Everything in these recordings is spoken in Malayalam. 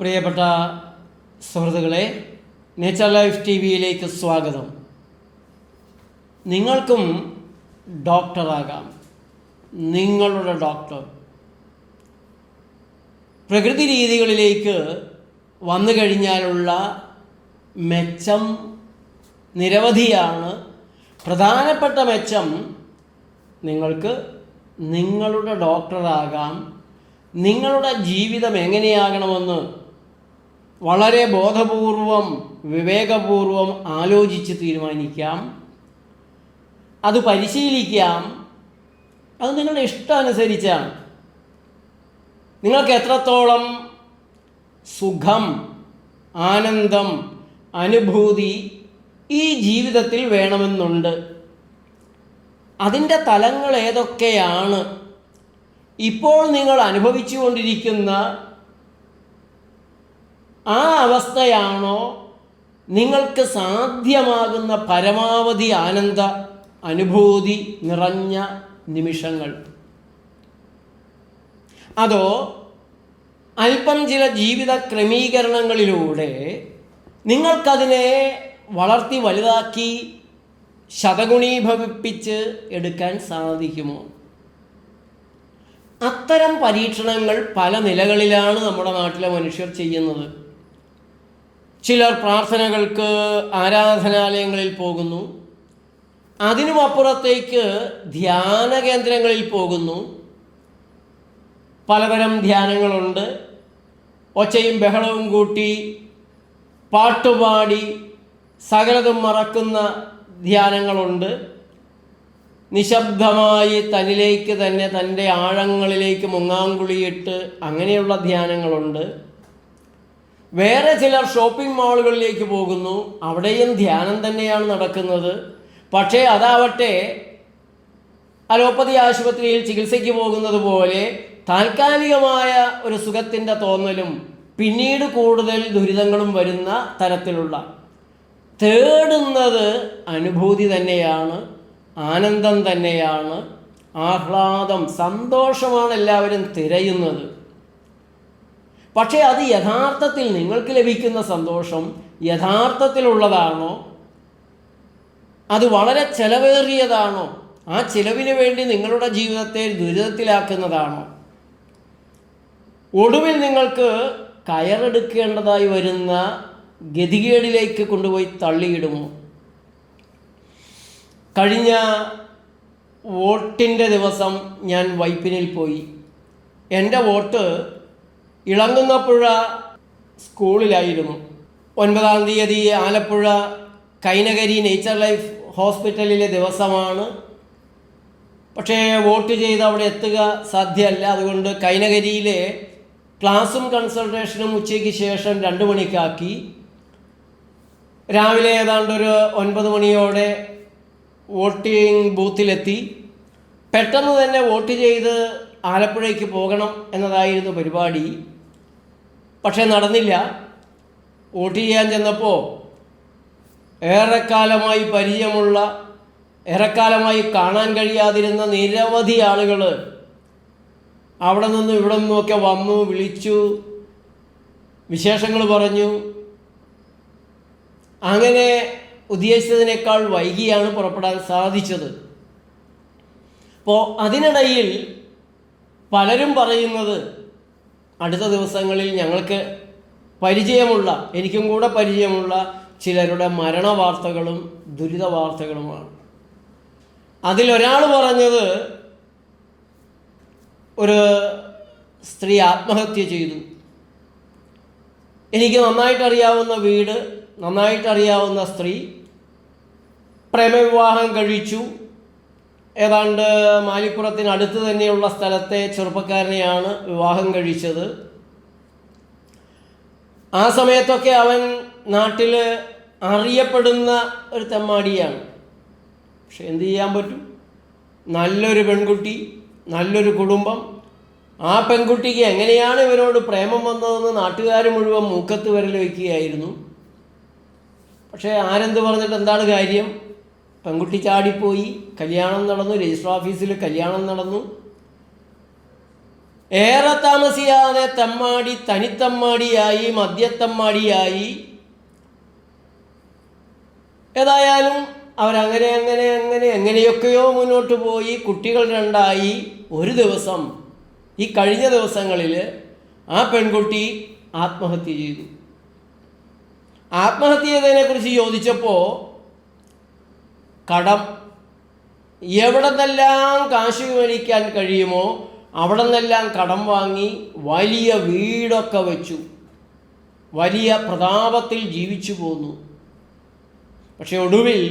പ്രിയപ്പെട്ട സുഹൃത്തുക്കളെ, നേച്ചർ ലൈഫ് ടി വിയിലേക്ക് സ്വാഗതം. നിങ്ങൾക്കും ഡോക്ടറാകാം. നിങ്ങളുടെ ഡോക്ടർ പ്രകൃതി രീതികളിലേക്ക് വന്നു കഴിഞ്ഞാലുള്ള മെച്ചം നിരവധിയാണ്. പ്രധാനപ്പെട്ട മെച്ചം നിങ്ങൾക്ക് നിങ്ങളുടെ ഡോക്ടറാകാം. നിങ്ങളുടെ ജീവിതം എങ്ങനെയാകണമെന്ന് വളരെ ബോധപൂർവം വിവേകപൂർവം ആലോചിച്ച് തീരുമാനിക്കാം. അത് പരിശീലിക്കാം. അത് നിങ്ങളുടെ ഇഷ്ടമനുസരിച്ചാണ്. നിങ്ങൾക്ക് എത്രത്തോളം സുഖം, ആനന്ദം, അനുഭൂതി ഈ ജീവിതത്തിൽ വേണമെന്നുണ്ട്. അതിൻ്റെ തലങ്ങൾ ഏതൊക്കെയാണ്? ഇപ്പോൾ നിങ്ങൾ അനുഭവിച്ചു കൊണ്ടിരിക്കുന്ന ആ അവസ്ഥയാണോ നിങ്ങൾക്ക് സാധ്യമാകുന്ന പരമാവധി ആനന്ദ അനുഭൂതി നിറഞ്ഞ നിമിഷങ്ങൾ? അതോ അല്പം ചില ജീവിത ക്രമീകരണങ്ങളിലൂടെ നിങ്ങൾക്കതിനെ വളർത്തി വലുതാക്കി ശതഗുണീഭവിപ്പിച്ച് എടുക്കാൻ സാധിക്കുമോ? അത്തരം പരീക്ഷണങ്ങൾ പല നിലകളിലാണ് നമ്മുടെ നാട്ടിലെ മനുഷ്യർ ചെയ്യുന്നത്. ചിലർ പ്രാർത്ഥനകൾക്ക് ആരാധനാലയങ്ങളിൽ പോകുന്നു. അതിനുമപ്പുറത്തേക്ക് ധ്യാന കേന്ദ്രങ്ങളിൽ പോകുന്നു. പലതരം ധ്യാനങ്ങളുണ്ട്. ഒച്ചയും ബഹളവും കൂട്ടി പാട്ടുപാടി സകലതും മറക്കുന്ന ധ്യാനങ്ങളുണ്ട്. നിശബ്ദമായി തന്നിലേക്ക് തന്നെ തൻ്റെ ആഴങ്ങളിലേക്ക് മുങ്ങാങ്കുളിയിട്ട് അങ്ങനെയുള്ള ധ്യാനങ്ങളുണ്ട്. വേറെ ചിലർ ഷോപ്പിംഗ് മാളുകളിലേക്ക് പോകുന്നു. അവിടെയും ധ്യാനം തന്നെയാണ് നടക്കുന്നത്. പക്ഷേ അതാവട്ടെ അലോപ്പതി ആശുപത്രിയിൽ ചികിത്സയ്ക്ക് പോകുന്നത് പോലെ താൽക്കാലികമായ ഒരു സുഖത്തിൻ്റെ തോന്നലും പിന്നീട് കൂടുതൽ ദുരിതങ്ങളും വരുന്ന തരത്തിലുള്ള, തേടുന്നത് അനുഭൂതി തന്നെയാണ്, ആനന്ദം തന്നെയാണ്, ആഹ്ലാദം, സന്തോഷമാണ് എല്ലാവരും തിരയുന്നത്. പക്ഷേ അത് യഥാർത്ഥത്തിൽ നിങ്ങൾക്ക് ലഭിക്കുന്ന സന്തോഷം യഥാർത്ഥത്തിലുള്ളതാണോ? അത് വളരെ ചെലവേറിയതാണോ? ആ ചിലവിന് വേണ്ടി നിങ്ങളുടെ ജീവിതത്തെ ദുരിതത്തിലാക്കുന്നതാണോ? ഒടുവിൽ നിങ്ങൾക്ക് കയറെടുക്കേണ്ടതായി വരുന്ന ഗതികേടിലേക്ക് കൊണ്ടുപോയി തള്ളിയിടുമോ? കഴിഞ്ഞ വോട്ടിൻ്റെ ദിവസം ഞാൻ വൈപ്പിനിൽ പോയി. എൻ്റെ വോട്ട് ഇളങ്ങുന്നപ്പുഴ സ്കൂളിലായിരുന്നു. 9-ാം തീയതി ആലപ്പുഴ കൈനകരി നേച്ചർ ലൈഫ് ഹോസ്പിറ്റലിലെ ദിവസമാണ്. പക്ഷേ വോട്ട് ചെയ്ത് അവിടെ എത്തുക സാധ്യമല്ല. അതുകൊണ്ട് കൈനകരിയിലെ ക്ലാസ്സും കൺസൾട്ടേഷനും ഉച്ചയ്ക്ക് ശേഷം 2 മണിക്കാക്കി. രാവിലെ ഏതാണ്ട് ഒരു 9 മണിയോടെ വോട്ടിംഗ് ബൂത്തിലെത്തി. പെട്ടെന്ന് തന്നെ വോട്ട് ചെയ്ത് ആലപ്പുഴയ്ക്ക് പോകണം എന്നതായിരുന്നു പരിപാടി. പക്ഷേ നടന്നില്ല. വോട്ട് ചെയ്യാൻ ചെന്നപ്പോൾ ഏറെക്കാലമായി പരിചയമുള്ള, ഏറെക്കാലമായി കാണാൻ കഴിയാതിരുന്ന നിരവധി ആളുകൾ അവിടെ നിന്നും ഇവിടെ നിന്നുമൊക്കെ വന്നു, വിളിച്ചു, വിശേഷങ്ങൾ പറഞ്ഞു. അങ്ങനെ ഉദ്ദേശിച്ചതിനേക്കാൾ വൈകിയാണ് പുറപ്പെടാൻ സാധിച്ചത്. അപ്പോൾ അതിനിടയിൽ പലരും പറയുന്നത് അടുത്ത ദിവസങ്ങളിൽ ഞങ്ങൾക്ക് പരിചയമുള്ള, എനിക്കും കൂടെ പരിചയമുള്ള ചിലരുടെ മരണ വാർത്തകളും ദുരിത വാർത്തകളുമാണ്. അതിലൊരാൾ പറഞ്ഞത് ഒരു സ്ത്രീ ആത്മഹത്യ ചെയ്തു. എനിക്ക് നന്നായിട്ടറിയാവുന്ന വീട്, നന്നായിട്ടറിയാവുന്ന സ്ത്രീ പ്രേമവിവാഹം കഴിച്ചു. ഏതാണ്ട് മാലിപ്പുറത്തിനടുത്ത് തന്നെയുള്ള സ്ഥലത്തെ ചെറുപ്പക്കാരനെയാണ് വിവാഹം കഴിച്ചത്. ആ സമയത്തൊക്കെ അവൻ നാട്ടിൽ അറിയപ്പെടുന്ന ഒരു തെമ്മാടിയാണ്. പക്ഷെ എന്ത് ചെയ്യാൻ പറ്റും? നല്ലൊരു പെൺകുട്ടി, നല്ലൊരു കുടുംബം. ആ പെൺകുട്ടിക്ക് എങ്ങനെയാണ് ഇവരോട് പ്രേമം വന്നതെന്ന് നാട്ടുകാർ മുഴുവൻ മൂക്കത്ത് വിരൽ വയ്ക്കുകയായിരുന്നു. പക്ഷേ ആരെന്ത് പറഞ്ഞിട്ട് എന്താണ് കാര്യം? പെൺകുട്ടി ചാടിപ്പോയി, കല്യാണം നടന്നു, രജിസ്റ്റർ ഓഫീസിൽ കല്യാണം നടന്നു. ഏറെ താമസിയാതെ തെമ്മാടി തനിത്തമ്മാടിയായി, മദ്യത്തമ്മാടിയായി. ഏതായാലും അവരങ്ങനെ അങ്ങനെ അങ്ങനെ എങ്ങനെയൊക്കെയോ മുന്നോട്ട് പോയി. കുട്ടികൾ 2ആയി. ഒരു ദിവസം, ഈ കഴിഞ്ഞ ദിവസങ്ങളിൽ ആ പെൺകുട്ടി ആത്മഹത്യ ചെയ്തു. ആത്മഹത്യ ചെയ്തതിനെക്കുറിച്ച് ചോദിച്ചപ്പോൾ കടം, എവിടെ നിന്നെല്ലാം കാശ് മേടിക്കാൻ കഴിയുമോ അവിടെ നിന്നെല്ലാം കടം വാങ്ങി വലിയ വീടൊക്കെ വെച്ചു, വലിയ പ്രതാപത്തിൽ ജീവിച്ചു പോന്നു. പക്ഷെ ഒടുവിൽ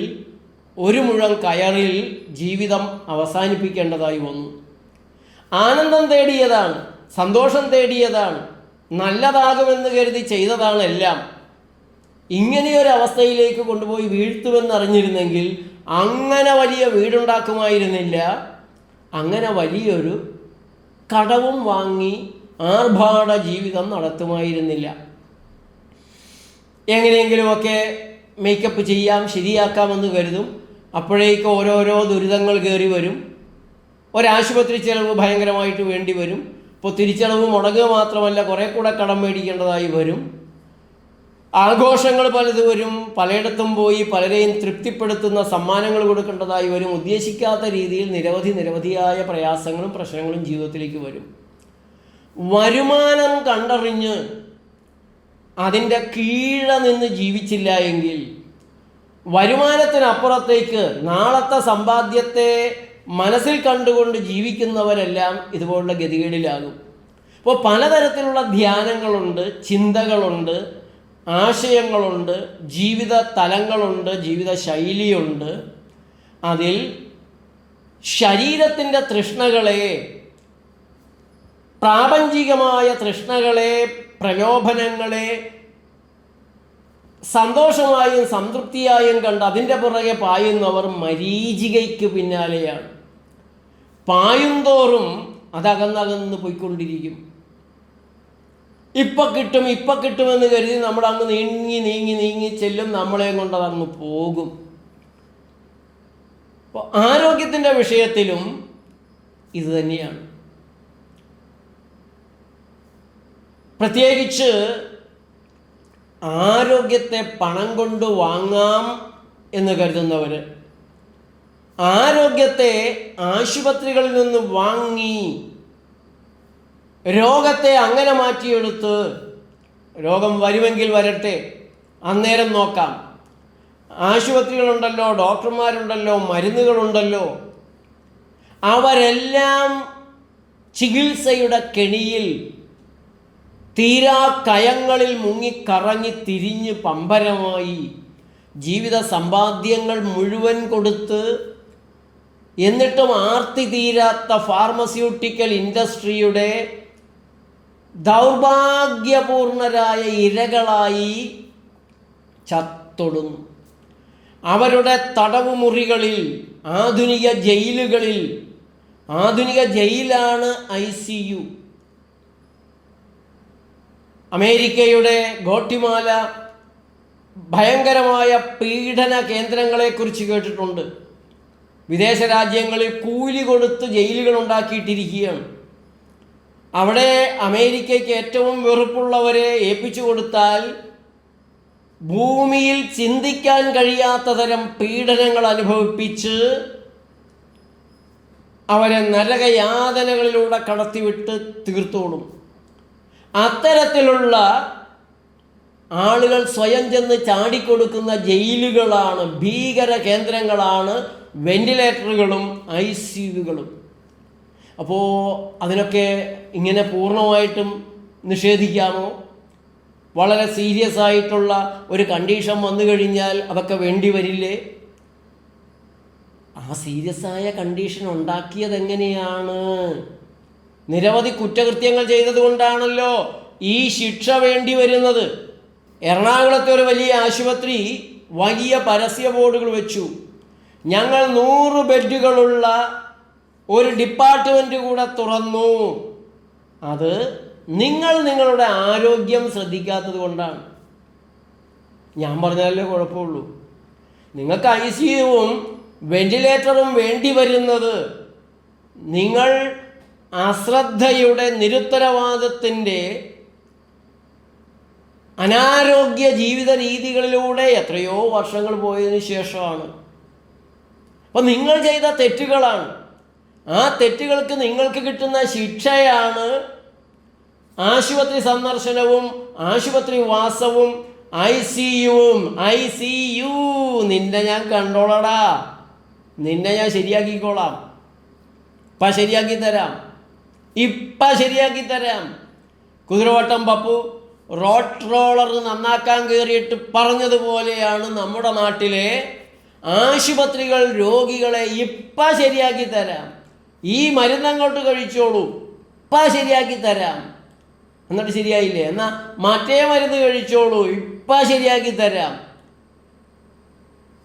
ഒരു മുഴം കയറിൽ ജീവിതം അവസാനിപ്പിക്കേണ്ടതായി വന്നു. ആനന്ദം തേടിയതാണ്, സന്തോഷം തേടിയതാണ്, നല്ലതാകുമെന്ന് കരുതി ചെയ്തതാണ് എല്ലാം. ഇങ്ങനെയൊരവസ്ഥയിലേക്ക് കൊണ്ടുപോയി വീഴ്ത്തുമെന്നറിഞ്ഞിരുന്നെങ്കിൽ അങ്ങനെ വലിയ വീടുണ്ടാക്കുമായിരുന്നില്ല, അങ്ങനെ വലിയൊരു കടവും വാങ്ങി ആർഭാട ജീവിതം നടത്തുമായിരുന്നില്ല. എങ്ങനെയെങ്കിലുമൊക്കെ മേക്കപ്പ് ചെയ്യാം, ശരിയാക്കാമെന്ന് കരുതും. അപ്പോഴേക്ക് ഓരോരോ ദുരിതങ്ങൾ കയറി വരും. ഒരാശുപത്രി ചിലവ് ഭയങ്കരമായിട്ട് വേണ്ടി വരും. ഇപ്പോൾ തിരിച്ചടവ് മുടങ്ങുക മാത്രമല്ല, കുറേ കൂടെ കടം മേടിക്കേണ്ടതായി വരും. ആഘോഷങ്ങൾ പലത് വരും. പലയിടത്തും പോയി പലരെയും തൃപ്തിപ്പെടുത്തുന്ന സമ്മാനങ്ങൾ കൊടുക്കേണ്ടതായി വരും. ഉദ്ദേശിക്കാത്ത രീതിയിൽ നിരവധിയായ പ്രയാസങ്ങളും പ്രശ്നങ്ങളും ജീവിതത്തിലേക്ക് വരും. വരുമാനം കണ്ടറിഞ്ഞ് അതിൻ്റെ കീഴെ നിന്ന് ജീവിച്ചില്ല എങ്കിൽ, വരുമാനത്തിനപ്പുറത്തേക്ക് നാളത്തെ സമ്പാദ്യത്തെ മനസ്സിൽ കണ്ടുകൊണ്ട് ജീവിക്കുന്നവരെല്ലാം ഇതുപോലുള്ള ഗതികേടിലാകും. ഇപ്പോൾ പലതരത്തിലുള്ള ധ്യാനങ്ങളുണ്ട്, ചിന്തകളുണ്ട്, ആശയങ്ങളുണ്ട്, ജീവിത തലങ്ങളുണ്ട്, ജീവിത ശൈലിയുണ്ട്. അതിൽ ശരീരത്തിൻ്റെ തൃഷ്ണകളെ, പ്രാപഞ്ചികമായ തൃഷ്ണകളെ, പ്രലോഭനങ്ങളെ സന്തോഷമായും സംതൃപ്തിയായും കണ്ട് അതിൻ്റെ പുറകെ പായുന്നവർ മരീചികയ്ക്ക് പിന്നാലെയാണ്. പായുന്തോറും അതകന്നകന്ന് പോയിക്കൊണ്ടിരിക്കും. ഇപ്പം കിട്ടുമെന്ന് കരുതി നമ്മളങ്ങ് നീങ്ങി ചെല്ലും, നമ്മളെയും കൊണ്ട് അതങ്ങ് പോകും. അപ്പോൾ ആരോഗ്യത്തിൻ്റെ വിഷയത്തിലും ഇത് തന്നെയാണ്. പ്രത്യേകിച്ച് ആരോഗ്യത്തെ പണം കൊണ്ട് വാങ്ങാം എന്ന് കരുതുന്നവർ, ആരോഗ്യത്തെ ആശുപത്രികളിൽ നിന്ന് വാങ്ങി രോഗത്തെ അങ്ങനെ മാറ്റിയെടുത്ത്, രോഗം വരുമെങ്കിൽ വരട്ടെ, അന്നേരം നോക്കാം, ആശുപത്രികളുണ്ടല്ലോ, ഡോക്ടർമാരുണ്ടല്ലോ, മരുന്നുകളുണ്ടല്ലോ, അവരെല്ലാം ചികിത്സയുടെ കെണിയിൽ തീരാ കയങ്ങളിൽ മുങ്ങിക്കറങ്ങി തിരിഞ്ഞ് പമ്പരമായി ജീവിത സമ്പാദ്യങ്ങൾ മുഴുവൻ കൊടുത്ത്, എന്നിട്ടും ആർത്തി തീരാത്ത ഫാർമസ്യൂട്ടിക്കൽ ഇൻഡസ്ട്രിയുടെ ദൗർഭാഗ്യപൂർണരായ ഇരകളായി ചത്തൊടുന്നു. അവരുടെ തടവ് മുറികളിൽ, ആധുനിക ജയിലുകളിൽ, ആധുനിക ജയിലാണ് ICU. അമേരിക്കയുടെ ഗോട്ടിമാല ഭയങ്കരമായ പീഡന കേന്ദ്രങ്ങളെക്കുറിച്ച് കേട്ടിട്ടുണ്ട്. വിദേശ രാജ്യങ്ങളിൽ കൂലി കൊടുത്ത് ജയിലുകൾ ഉണ്ടാക്കിയിട്ടിരിക്കുകയാണ്. അവിടെ അമേരിക്കയ്ക്ക് ഏറ്റവും വെറുപ്പുള്ളവരെ ഏൽപ്പിച്ചു കൊടുത്താൽ ഭൂമിയിൽ ചിന്തിക്കാൻ കഴിയാത്ത തരം പീഡനങ്ങൾ അനുഭവിപ്പിച്ച് അവരെ നരകയാതനകളിലൂടെ കടത്തിവിട്ട് തീർത്തോളും. അത്തരത്തിലുള്ള ആളുകൾ സ്വയം ചെന്ന് ചാടിക്കൊടുക്കുന്ന ജയിലുകളാണ്, ഭീകര കേന്ദ്രങ്ങളാണ് വെന്റിലേറ്ററുകളും ICUകളും. അപ്പോൾ അതിനൊക്കെ ഇങ്ങനെ പൂർണ്ണമായിട്ടും നിഷേധിക്കാമോ? വളരെ സീരിയസ് ആയിട്ടുള്ള ഒരു കണ്ടീഷൻ വന്നു കഴിഞ്ഞാൽ അതൊക്കെ വേണ്ടി വരില്ലേ? ആ സീരിയസ് ആയ കണ്ടീഷൻ ഉണ്ടാക്കിയത് എങ്ങനെയാണ്? നിരവധി കുറ്റകൃത്യങ്ങൾ ചെയ്തതുകൊണ്ടാണല്ലോ ഈ ശിക്ഷ വേണ്ടി വരുന്നത്. എറണാകുളത്തെ ഒരു വലിയ ആശുപത്രി വലിയ പരസ്യ ബോർഡുകൾ വെച്ചു. ഞങ്ങൾ 100 ബെഡുകളുള്ള ഒരു ഡിപ്പാർട്ട്മെൻറ്റ് കൂടെ തുറന്നു. അത് നിങ്ങളുടെ ആരോഗ്യം ശ്രദ്ധിക്കാത്തത് കൊണ്ടാണ്. ഞാൻ പറഞ്ഞാലേ കുഴപ്പമുള്ളൂ. നിങ്ങൾക്ക് ICUവും വെന്റിലേറ്ററും വേണ്ടി വരുന്നത് നിങ്ങൾ അശ്രദ്ധയുടെ, നിരുത്തരവാദത്തിൻ്റെ, അനാരോഗ്യ ജീവിത രീതികളിലൂടെ എത്രയോ വർഷങ്ങൾ പോയതിനു ശേഷമാണ്. അപ്പം നിങ്ങൾ ചെയ്ത തെറ്റുകളാണ്. ആ തെറ്റുകൾക്ക് നിങ്ങൾക്ക് കിട്ടുന്ന ശിക്ഷയാണ് ആശുപത്രി സന്ദർശനവും ആശുപത്രി വാസവും ICU. നിന്നെ ഞാൻ കണ്ടോളടാ, നിന്നെ ഞാൻ ശരിയാക്കിക്കോളാം, ഇപ്പം ശരിയാക്കി തരാം. കുതിരവട്ടം പപ്പു റോഡ് റോളർ നന്നാക്കാൻ കയറിയിട്ട് പറഞ്ഞതുപോലെയാണ് നമ്മുടെ നാട്ടിലെ ആശുപത്രികൾ രോഗികളെ ഇപ്പം ശരിയാക്കി തരാം, ഈ മരുന്നങ്ങോട്ട് കഴിച്ചോളൂ, ഇപ്പം ശരിയാക്കി തരാം. എന്നിട്ട് ശരിയായില്ലേ, എന്നാൽ മറ്റേ മരുന്ന് കഴിച്ചോളൂ, ഇപ്പം ശരിയാക്കി തരാം.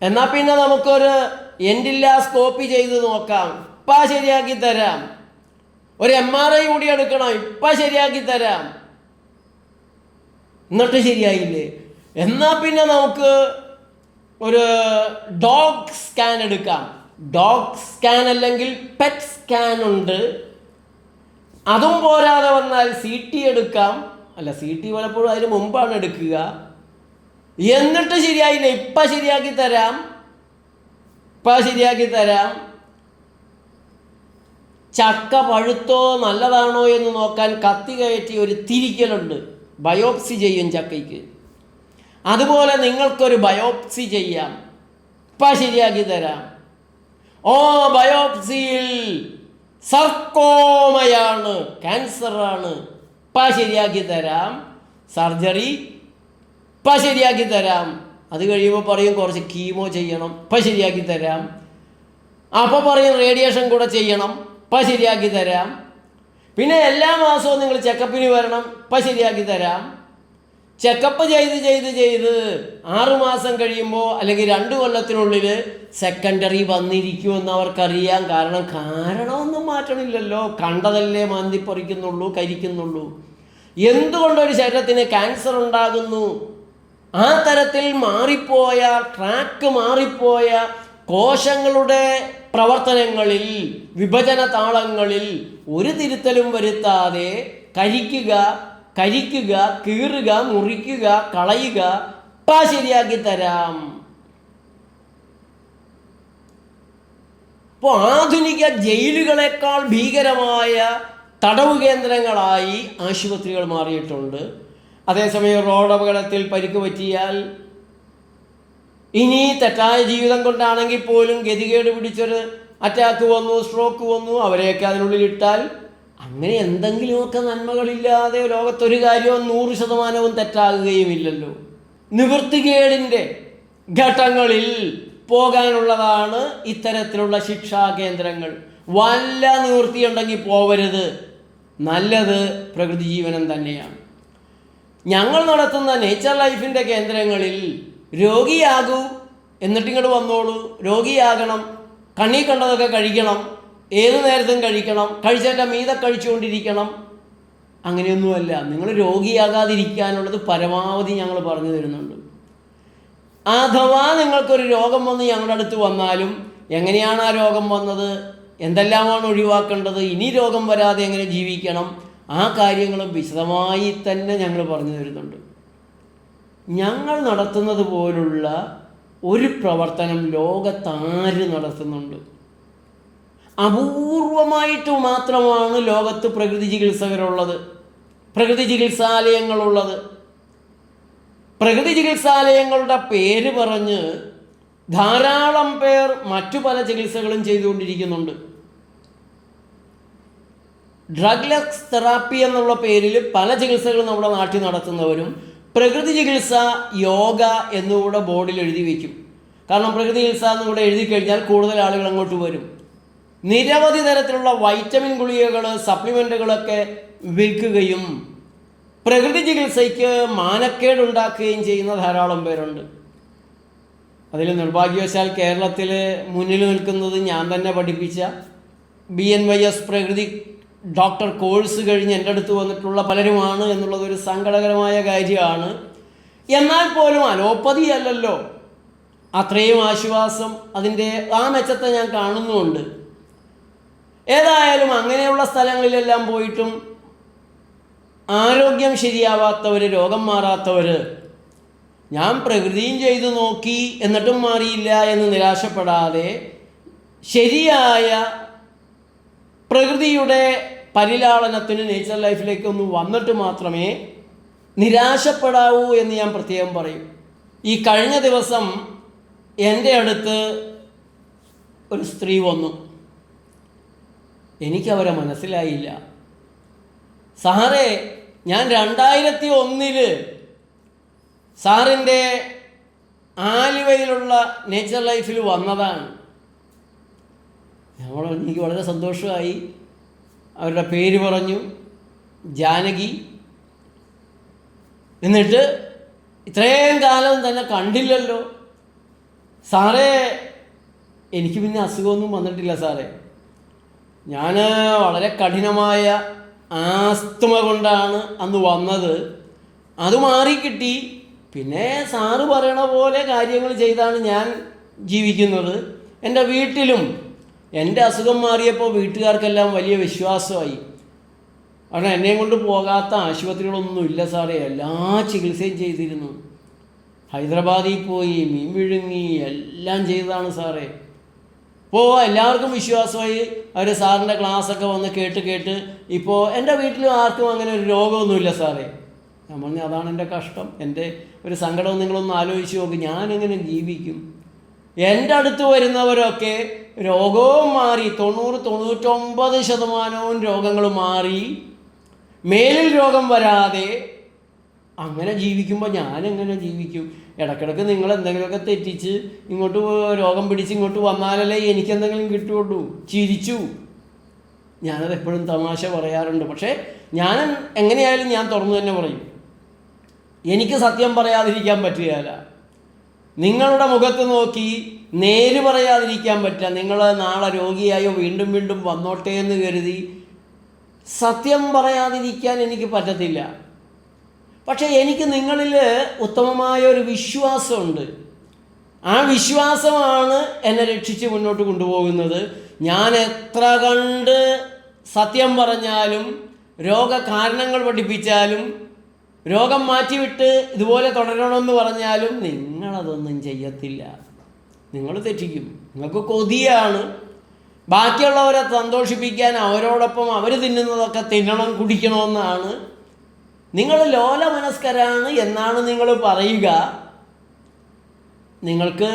എന്നാൽ പിന്നെ നമുക്കൊരു എൻഡില്ലാസ്കോപ്പി ചെയ്ത് നോക്കാം, ഇപ്പം ശരിയാക്കി തരാം. ഒരു MRI കൂടി എടുക്കണം, ഇപ്പം ശരിയാക്കി തരാം. എന്നിട്ട് ശരിയായില്ലേ, എന്നാൽ പിന്നെ നമുക്ക് ഒരു ഡോഗ് സ്കാൻ എടുക്കാം. ഡോഗ് സ്കാൻ അല്ലെങ്കിൽ പെറ്റ് സ്കാൻ ഉണ്ട്. അതും പോരാതെ വന്നാൽ CT എടുക്കാം. അല്ല, CT പലപ്പോഴും അതിന് മുമ്പാണ് എടുക്കുക. എന്നിട്ട് ശരിയായില്ല, ഇപ്പം ശരിയാക്കി തരാം. ചക്ക പഴുത്തോ നല്ലതാണോ എന്ന് നോക്കാൻ കത്തി കയറ്റി ഒരു തിരിക്കലുണ്ട്, ബയോപ്സി ചെയ്യും ചക്കയ്ക്ക്. അതുപോലെ നിങ്ങൾക്കൊരു ബയോപ്സി ചെയ്യാം, ഇപ്പം ശരിയാക്കി തരാം. ബയോപ്സിയിൽ സർക്കോമയാണ്, ക്യാൻസറാണ്, ഇപ്പം ശരിയാക്കി തരാം. സർജറി ഇപ്പം ശരിയാക്കി തരാം. അത് കഴിയുമ്പോൾ പറയും കുറച്ച് കീമോ ചെയ്യണം, ഇപ്പം ശരിയാക്കി തരാം. അപ്പോൾ പറയും റേഡിയേഷൻ കൂടെ ചെയ്യണം, ഇപ്പം ശരിയാക്കി തരാം. പിന്നെ എല്ലാ മാസവും നിങ്ങൾ ചെക്കപ്പിന് വരണം, ഇപ്പം ശരിയാക്കി തരാം. ചെക്കപ്പ് ചെയ്ത് 6 മാസം കഴിയുമ്പോൾ അല്ലെങ്കിൽ 2 കൊല്ലത്തിനുള്ളിൽ സെക്കൻഡറി വന്നിരിക്കുമെന്ന് അവർക്കറിയാം. കാരണമൊന്നും മാറ്റണില്ലല്ലോ, കണ്ടതല്ലേ മാന്തിപ്പറിക്കുന്നുള്ളൂ, കരിക്കുന്നുള്ളൂ. എന്തുകൊണ്ടൊരു ശരീരത്തിന് ക്യാൻസർ ഉണ്ടാകുന്നു? ആ തരത്തിൽ ട്രാക്ക് മാറിപ്പോയ കോശങ്ങളുടെ പ്രവർത്തനങ്ങളിൽ, വിഭജന താളങ്ങളിൽ ഒരു തിരുത്തലും വരുത്താതെ കരിക്കുക, കീറുക, മുറിക്കുക, കളയുക, ഇപ്പം ശരിയാക്കി തരാം. ഇപ്പോൾ ആധുനിക ജയിലുകളെക്കാൾ ഭീകരമായ തടവ് കേന്ദ്രങ്ങളായി ആശുപത്രികൾ മാറിയിട്ടുണ്ട്. അതേസമയം റോഡ് അപകടത്തിൽ പരിക്ക് പറ്റിയാൽ, ഇനി തെറ്റായ ജീവിതം കൊണ്ടാണെങ്കിൽ പോലും ഗതികേട് പിടിച്ചൊരു അറ്റാക്ക് വന്നു, സ്ട്രോക്ക് വന്നു, അവരെയൊക്കെ അതിനുള്ളിലിട്ടാൽ അങ്ങനെ എന്തെങ്കിലുമൊക്കെ നന്മകളില്ലാതെ ലോകത്തൊരു കാര്യവും 100% തെറ്റാകുകയുമില്ലല്ലോ. നിവൃത്തികേടിൻ്റെ ഘട്ടങ്ങളിൽ പോകാനുള്ളതാണ് ഇത്തരത്തിലുള്ള ശിക്ഷാ കേന്ദ്രങ്ങൾ. വല്ല നിവൃത്തിയുണ്ടെങ്കിൽ പോവരുത്, നല്ലത് പ്രകൃതി ജീവനം തന്നെയാണ്. ഞങ്ങൾ നടത്തുന്ന നേച്ചർ ലൈഫിൻ്റെ കേന്ദ്രങ്ങളിൽ രോഗിയാകൂ, എന്നിട്ടിങ്ങോട്ട് വന്നോളൂ, രോഗിയാകണം, കണ്ണീ കണ്ടതൊക്കെ കഴിക്കണം, ഏത് നേരത്തും കഴിക്കണം, കഴിച്ചതിൻ്റെ മീതെ കഴിച്ചുകൊണ്ടിരിക്കണം, അങ്ങനെയൊന്നുമല്ല. നിങ്ങൾ രോഗിയാകാതിരിക്കാനുള്ളത് പരമാവധി ഞങ്ങൾ പറഞ്ഞു തരുന്നുണ്ട്. അഥവാ നിങ്ങൾക്കൊരു രോഗം വന്ന് ഞങ്ങളുടെ അടുത്ത് വന്നാലും എങ്ങനെയാണ് ആ രോഗം വന്നത്, എന്തെല്ലാമാണ് ഒഴിവാക്കേണ്ടത്, ഇനി രോഗം വരാതെ എങ്ങനെ ജീവിക്കണം, ആ കാര്യങ്ങളും വിശദമായി തന്നെ ഞങ്ങൾ പറഞ്ഞു തരുന്നുണ്ട്. ഞങ്ങൾ നടത്തുന്നത് പോലുള്ള ഒരു പ്രവർത്തനം ലോകത്താര് നടത്തുന്നുണ്ട്? അപൂർവമായിട്ട് മാത്രമാണ് ലോകത്ത് പ്രകൃതി ചികിത്സകരുള്ളത്, പ്രകൃതി ചികിത്സാലയങ്ങളുള്ളത്. പ്രകൃതി ചികിത്സാലയങ്ങളുടെ പേര് പറഞ്ഞ് ധാരാളം പേർ മറ്റു പല ചികിത്സകളും ചെയ്തുകൊണ്ടിരിക്കുന്നുണ്ട്. ഡ്രഗ്ലെസ് തെറാപ്പി എന്നുള്ള പേരിൽ പല ചികിത്സകളും നമ്മുടെ നാട്ടിൽ നടത്തുന്നവരും പ്രകൃതി ചികിത്സ, യോഗ എന്നുകൂടെ ബോർഡിൽ എഴുതി വയ്ക്കും. കാരണം പ്രകൃതി ചികിത്സ എന്നുകൂടെ എഴുതി കഴിഞ്ഞാൽ കൂടുതൽ ആളുകൾ അങ്ങോട്ട് വരും. നിരവധി തരത്തിലുള്ള വൈറ്റമിൻ ഗുളികകൾ, സപ്ലിമെൻറ്റുകളൊക്കെ വിൽക്കുകയും പ്രകൃതി ചികിത്സയ്ക്ക് മാനക്കേടുണ്ടാക്കുകയും ചെയ്യുന്ന ധാരാളം പേരുണ്ട്. അതിൽ നിർഭാഗ്യവശാൽ കേരളത്തിൽ മുന്നിൽ നിൽക്കുന്നത് ഞാൻ തന്നെ പഠിപ്പിച്ച BNYS പ്രകൃതി ഡോക്ടർ കോഴ്സ് കഴിഞ്ഞ് എൻ്റെ അടുത്ത് വന്നിട്ടുള്ള പലരുമാണ് എന്നുള്ളതൊരു സങ്കടകരമായ കാര്യമാണ്. എന്നാൽ പോലും അലോപ്പതി അല്ലല്ലോ, അത്രയും ആശ്വാസം അതിൻ്റെ ആ മെച്ചത്തെ ഞാൻ കാണുന്നുമുണ്ട്. ഏതായാലും അങ്ങനെയുള്ള സ്ഥലങ്ങളിലെല്ലാം പോയിട്ടും ആരോഗ്യം ശരിയാവാത്തവർ, രോഗം മാറാത്തവർ, ഞാൻ പ്രകൃതിയും ചെയ്തു നോക്കി എന്നിട്ടും മാറിയില്ല എന്ന് നിരാശപ്പെടാതെ ശരിയായ പ്രകൃതിയുടെ പരിലാളനത്തിന് നേച്ചർ ലൈഫിലേക്ക് ഒന്ന് വന്നിട്ട് മാത്രമേ നിരാശപ്പെടാവൂ എന്ന് ഞാൻ പ്രത്യേകം പറയും. ഈ കഴിഞ്ഞ ദിവസം എൻ്റെ അടുത്ത് ഒരു സ്ത്രീ വന്നു. എനിക്കവരെ മനസ്സിലായില്ല. സാറേ, ഞാൻ 2001 സാറിൻ്റെ ആലുവയിലുള്ള നേച്ചർ ലൈഫിൽ വന്നതാണ്. എനിക്ക് വളരെ സന്തോഷമായി. അവരുടെ പേര് പറഞ്ഞു, ജാനകി. എന്നിട്ട് ഇത്രയും കാലം തന്നെ കണ്ടില്ലല്ലോ സാറേ. എനിക്ക് പിന്നെ അസുഖമൊന്നും വന്നിട്ടില്ല സാറേ. ഞാൻ വളരെ കഠിനമായ ആസ്തമ കൊണ്ടാണ് അന്ന് വന്നത്. അത് മാറിക്കിട്ടി. പിന്നെ സാറ് പറയണ പോലെ കാര്യങ്ങൾ ചെയ്താണ് ഞാൻ ജീവിക്കുന്നത്. എൻ്റെ വീട്ടിലും എൻ്റെ അസുഖം മാറിയപ്പോൾ വീട്ടുകാർക്കെല്ലാം വലിയ വിശ്വാസമായി. കാരണം എന്നെയും കൊണ്ട് പോകാത്ത ആശുപത്രികളൊന്നും ഇല്ല സാറേ. എല്ലാ ചികിത്സയും ചെയ്തിരുന്നു. ഹൈദരാബാദിൽ പോയി മീൻ വിഴുങ്ങി എല്ലാം ചെയ്തതാണ് സാറേ. ഇപ്പോൾ എല്ലാവർക്കും വിശ്വാസമായി. അവർ സാറിൻ്റെ ക്ലാസ്സൊക്കെ വന്ന് കേട്ട് ഇപ്പോൾ എൻ്റെ വീട്ടിലും ആർക്കും അങ്ങനെ ഒരു രോഗമൊന്നുമില്ല സാറേ. ഞാൻ പറഞ്ഞു, അതാണ് എൻ്റെ കഷ്ടം, എൻ്റെ ഒരു സങ്കടം. നിങ്ങളൊന്ന് ആലോചിച്ച് നോക്ക്, ഞാനെങ്ങനെ ജീവിക്കും? എൻ്റെ അടുത്ത് വരുന്നവരൊക്കെ രോഗവും മാറി, 90-99% രോഗങ്ങൾ മാറി, മേലിൽ രോഗം വരാതെ അങ്ങനെ ജീവിക്കുമ്പോൾ ഞാനെങ്ങനെ ജീവിക്കും? ഇടയ്ക്കിടയ്ക്ക് നിങ്ങൾ എന്തെങ്കിലുമൊക്കെ തെറ്റിച്ച് ഇങ്ങോട്ട് രോഗം പിടിച്ച് ഇങ്ങോട്ട് വന്നാലല്ലേ എനിക്കെന്തെങ്കിലും കിട്ടുകയുള്ളൂ. ചിരിച്ചു. ഞാനത് എപ്പോഴും തമാശ പറയാറുണ്ട്. പക്ഷേ ഞാൻ എങ്ങനെയായാലും ഞാൻ തുറന്നു തന്നെ പറയും. എനിക്ക് സത്യം പറയാതിരിക്കാൻ പറ്റുകയില്ല. നിങ്ങളുടെ മുഖത്ത് നോക്കി നേര് പറയാതിരിക്കാൻ പറ്റില്ല. നിങ്ങൾ നാളെ രോഗിയായോ വീണ്ടും വീണ്ടും വന്നോട്ടെ എന്ന് കരുതി സത്യം പറയാതിരിക്കാൻ എനിക്ക് പറ്റത്തില്ല. പക്ഷേ എനിക്ക് നിങ്ങളിൽ ഉത്തമമായ ഒരു വിശ്വാസമുണ്ട്. ആ വിശ്വാസമാണ് എന്നെ രക്ഷിച്ച് മുന്നോട്ട് കൊണ്ടുപോകുന്നത്. ഞാൻ എത്ര കണ്ട് സത്യം പറഞ്ഞാലും, രോഗകാരണങ്ങൾ പഠിപ്പിച്ചാലും, രോഗം മാറ്റിവിട്ട് ഇതുപോലെ തുടരണമെന്ന് പറഞ്ഞാലും നിങ്ങളതൊന്നും ചെയ്യത്തില്ല. നിങ്ങൾ തെറ്റിക്കും. നിങ്ങൾക്ക് കൊതിയാണ് ബാക്കിയുള്ളവരെ സന്തോഷിപ്പിക്കാൻ, അവരോടൊപ്പം അവർ തിന്നുന്നതൊക്കെ തിന്നണം, കുടിക്കണമെന്നാണ്. നിങ്ങൾ ലോലമനസ്കരാണ് എന്നാണ് നിങ്ങൾ പറയുക. നിങ്ങൾക്ക്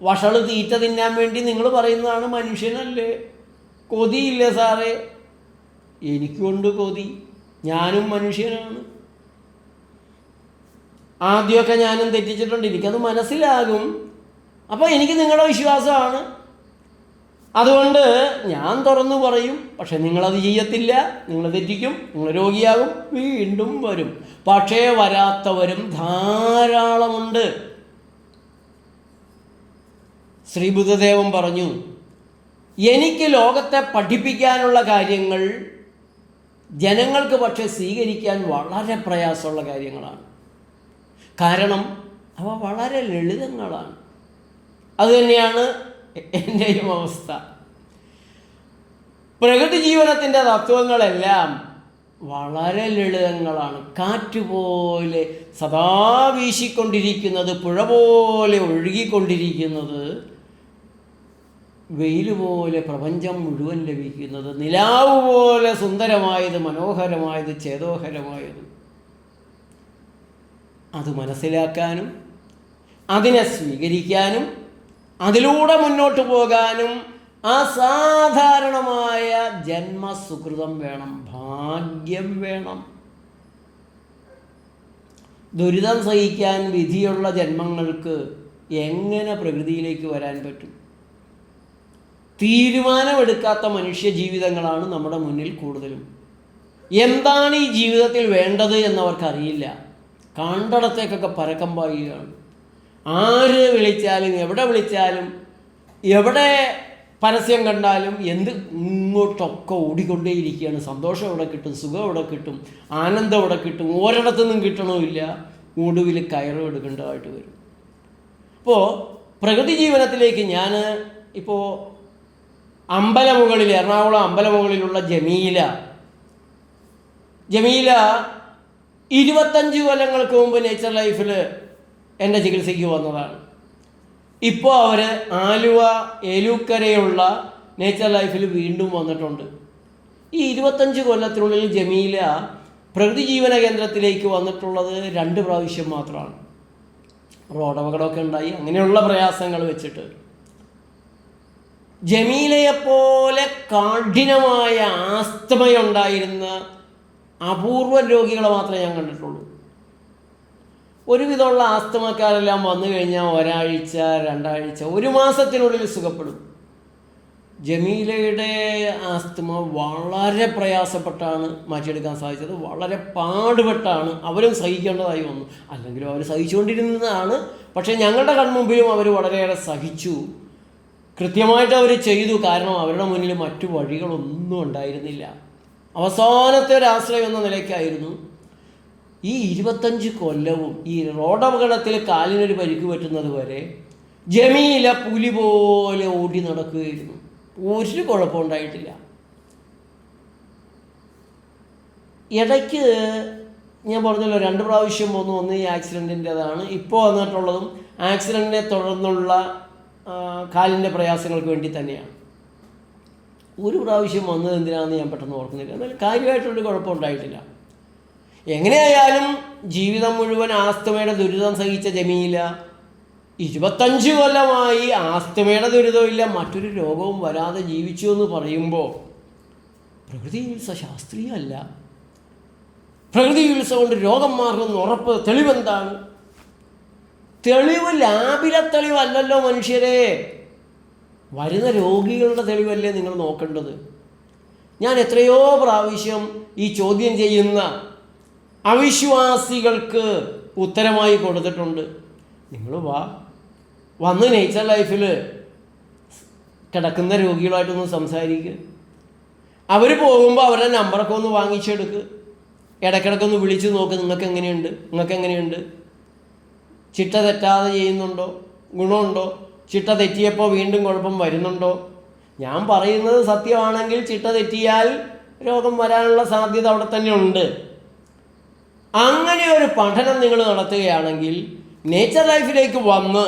വഷള് തീറ്റ തിന്നാൻ വേണ്ടി നിങ്ങൾ പറയുന്നതാണ്. മനുഷ്യനല്ലേ, കൊതിയില്ലേ സാറേ? എനിക്കുണ്ട് കൊതി, ഞാനും മനുഷ്യനാണ്. ആദ്യമൊക്കെ ഞാനും തെറ്റിച്ചിട്ടുണ്ട്, എനിക്കത് മനസ്സിലാകും. അപ്പോൾ എനിക്ക് നിങ്ങളുടെ വിശ്വാസമാണ്. അതുകൊണ്ട് ഞാൻ തുറന്നു പറയും. പക്ഷെ നിങ്ങളത് ചെയ്യത്തില്ല, നിങ്ങൾ തെറ്റിക്കും, നിങ്ങൾ രോഗിയാകും, വീണ്ടും വരും. പക്ഷേ വരാത്തവരും ധാരാളമുണ്ട്. ശ്രീ ബുദ്ധദേവൻ പറഞ്ഞു, എനിക്ക് ലോകത്തെ പഠിപ്പിക്കാനുള്ള കാര്യങ്ങൾ ജനങ്ങൾക്ക് പക്ഷേ സ്വീകരിക്കാൻ വളരെ പ്രയാസമുള്ള കാര്യങ്ങളാണ്. കാരണം അവ വളരെ ലളിതങ്ങളാണ്. അതുതന്നെയാണ് എൻ്റെയും അവസ്ഥ. പ്രകൃതി ജീവനത്തിൻ്റെ തത്വങ്ങളെല്ലാം വളരെ ലളിതങ്ങളാണ്. കാറ്റുപോലെ സദാ വീശിക്കൊണ്ടിരിക്കുന്നത്, പുഴ പോലെ ഒഴുകിക്കൊണ്ടിരിക്കുന്നത്, വെയിൽ പോലെ പ്രപഞ്ചം മുഴുവൻ ലഭിക്കുന്നത്, നിലാവ് പോലെ സുന്ദരമായത്, മനോഹരമായത്, ചേതോഹരമായത്. അത് മനസ്സിലാക്കാനും അതിനെ സ്വീകരിക്കാനും അതിലൂടെ മുന്നോട്ട് പോകാനും അസാധാരണമായ ജന്മസുകൃതം വേണം, ഭാഗ്യം വേണം. ദുരിതം സഹിക്കാൻ വിധിയുള്ള ജന്മങ്ങൾക്ക് എങ്ങനെ പ്രകൃതിയിലേക്ക് വരാൻ പറ്റും? തീരുമാനമെടുക്കാത്ത മനുഷ്യ ജീവിതങ്ങളാണ് നമ്മുടെ മുന്നിൽ കൂടുതലും. എന്താണ് ഈ ജീവിതത്തിൽ വേണ്ടത് എന്നവർക്കറിയില്ല. കണ്ടിടത്തേക്കൊക്കെ പരക്കം പായുകയാണ്. ആര് വിളിച്ചാലും, എവിടെ വിളിച്ചാലും, എവിടെ പരസ്യം കണ്ടാലും ഇങ്ങോട്ടൊക്കെ ഓടിക്കൊണ്ടേയിരിക്കുകയാണ്. സന്തോഷം എവിടെ കിട്ടും, സുഖം എവിടെ കിട്ടും, ആനന്ദം എവിടെ കിട്ടും, ഒരിടത്തുനിന്നും കിട്ടണമില്ല. ഒടുവിൽ കയറും എടുക്കേണ്ടതായിട്ട് വരും. അപ്പോൾ പ്രകൃതി ജീവനത്തിലേക്ക് ഞാൻ ഇപ്പോൾ അമ്പലമുകളിൽ, എറണാകുളം അമ്പലമുകളിലുള്ള ജമീല 25 കൊല്ലങ്ങൾക്ക് മുമ്പ് നേച്ചർ ലൈഫിൽ എൻ്റെ ചികിത്സയ്ക്ക് വന്നതാണ്. ഇപ്പോൾ അവർ ആലുവ ഏലൂക്കരയുള്ള നേച്ചർ ലൈഫിൽ വീണ്ടും വന്നിട്ടുണ്ട്. ഈ 25 കൊല്ലത്തിനുള്ളിൽ ജമീല പ്രകൃതി ജീവന കേന്ദ്രത്തിലേക്ക് വന്നിട്ടുള്ളത് 2 പ്രാവശ്യം മാത്രമാണ്. റോഡപകടമൊക്കെ ഉണ്ടായി, അങ്ങനെയുള്ള പ്രയാസങ്ങൾ വെച്ചിട്ട്. ജമീലയെപ്പോലെ കഠിനമായ ആസ്തമയുണ്ടായിരുന്ന അപൂർവ രോഗികളെ മാത്രമേ ഞാൻ കണ്ടിട്ടുള്ളൂ. ഒരുവിധമുള്ള ആസ്തമക്കാരെല്ലാം വന്നു കഴിഞ്ഞാൽ ഒരാഴ്ച, 2 ആഴ്ച, 1 മാസത്തിനുള്ളിൽ സുഖപ്പെടും. ജമീലയുടെ ആസ്തമ വളരെ പ്രയാസപ്പെട്ടാണ് മാറ്റിയെടുക്കാൻ സാധിച്ചത്. വളരെ പാടുപെട്ടാണ് അവരും സഹിക്കേണ്ടതായി വന്നു. അല്ലെങ്കിലും അവർ സഹിച്ചുകൊണ്ടിരുന്നതാണ്. പക്ഷേ ഞങ്ങളുടെ കൺമുമ്പിലും അവർ വളരെയേറെ സഹിച്ചു. കൃത്യമായിട്ട് അവർ ചെയ്തു. കാരണം അവരുടെ മുന്നിൽ മറ്റു വഴികളൊന്നും ഉണ്ടായിരുന്നില്ല. അവസാനത്തെ ഒരു ആശ്രയം എന്ന നിലയ്ക്കായിരുന്നു. ഈ 25 കൊല്ലവും ഈ റോഡപകടത്തിൽ കാലിനൊരു പരിക്ക് പറ്റുന്നത് വരെ ജമീല പുലി പോലെ ഓടി നടക്കുകയായിരുന്നു. ഒരു കുഴപ്പമുണ്ടായിട്ടില്ല. ഇടയ്ക്ക് ഞാൻ പറഞ്ഞല്ലോ 2 പ്രാവശ്യം വന്നു. ഒന്ന് ഈ ആക്സിഡൻറ്റിൻ്റെതാണ്. ഇപ്പോൾ വന്നിട്ടുള്ളതും ആക്സിഡൻറ്റിനെ തുടർന്നുള്ള കാലിൻ്റെ പ്രയാസങ്ങൾക്ക് വേണ്ടി തന്നെയാണ്. 1 പ്രാവശ്യം വന്നത് എന്തിനാണെന്ന് ഞാൻ പെട്ടെന്ന് ഓർക്കുന്നില്ല. എന്നാൽ കാര്യമായിട്ടൊരു കുഴപ്പമുണ്ടായിട്ടില്ല. എങ്ങനെയായാലും ജീവിതം മുഴുവൻ ആസ്തമയുടെ ദുരിതം സഹിച്ച ജമീല 25 കൊല്ലമായി ആസ്തമയുടെ ദുരിതമില്ല, മറ്റൊരു രോഗവും വരാതെ ജീവിച്ചു എന്ന് പറയുമ്പോൾ പ്രകൃതി ചികിത്സ ശാസ്ത്രീയമല്ല. പ്രകൃതി ചികിത്സ കൊണ്ട് രോഗം മാറുമെന്ന് ഉറപ്പ്. തെളിവെന്താണ്? തെളിവ് ലാബിലെ തെളിവല്ലല്ലോ മനുഷ്യരെ, വരുന്ന രോഗികളുടെ തെളിവല്ലേ നിങ്ങൾ നോക്കേണ്ടത്. ഞാൻ എത്രയോ പ്രാവശ്യം ഈ ചോദ്യം ചെയ്യുന്ന അവിശ്വാസികൾക്ക് ഉത്തരമായി കൊടുത്തിട്ടുണ്ട്. നിങ്ങൾ വന്ന് നേച്ചർ ലൈഫിൽ കിടക്കുന്ന രോഗികളായിട്ടൊന്ന് സംസാരിക്കുക. അവർ പോകുമ്പോൾ അവരുടെ നമ്പറൊക്കെ ഒന്ന് വാങ്ങിച്ചെടുക്കുക. ഇടയ്ക്കിടയ്ക്കൊന്ന് വിളിച്ച് നോക്ക്, നിങ്ങൾക്ക് എങ്ങനെയുണ്ട്, ചിട്ട തെറ്റാതെ ചെയ്യുന്നുണ്ടോ, ഗുണമുണ്ടോ, ചിട്ട തെറ്റിയപ്പോൾ വീണ്ടും കുഴപ്പം വരുന്നുണ്ടോ. ഞാൻ പറയുന്നത് സത്യമാണെങ്കിൽ ചിട്ട തെറ്റിയാൽ രോഗം വരാനുള്ള സാധ്യത അവിടെ തന്നെ ഉണ്ട്. അങ്ങനെ ഒരു പഠനം നിങ്ങൾ നടത്തുകയാണെങ്കിൽ നേച്ചർ ലൈഫിലേക്ക് വന്ന്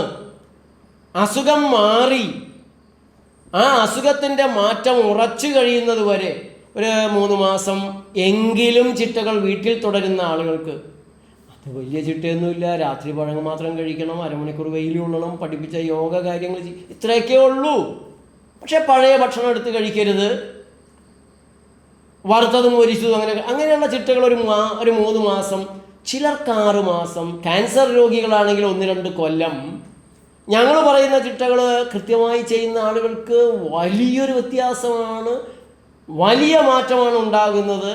അസുഖം മാറി ആ അസുഖത്തിൻ്റെ മാറ്റം ഉറച്ചു കഴിയുന്നത് വരെ ഒരു 3 മാസം എങ്കിലും ചിട്ടകൾ വീട്ടിൽ തുടരുന്ന ആളുകൾക്ക്, അത് വലിയ ചിട്ടയൊന്നുമില്ല, രാത്രി പഴങ്ങൾ മാത്രം കഴിക്കണം, അരമണിക്കൂർ വെയിൽ കൊള്ളണം, പഠിപ്പിച്ച യോഗ കാര്യങ്ങൾ ഇത്രയൊക്കെ ഉള്ളൂ. പക്ഷെ പഴയ ഭക്ഷണം എടുത്ത് കഴിക്കരുത്, വറുത്തതും മൊരിച്ചതും അങ്ങനെയുള്ള ചിട്ടകൾ ഒരു 3 മാസം, ചിലർക്ക് 6 മാസം, ക്യാൻസർ രോഗികളാണെങ്കിൽ 1-2 കൊല്ലം. ഞങ്ങൾ പറയുന്ന ചിട്ടകൾ കൃത്യമായി ചെയ്യുന്ന ആളുകൾക്ക് വലിയൊരു വ്യത്യാസമാണ്, വലിയ മാറ്റമാണ് ഉണ്ടാകുന്നത്.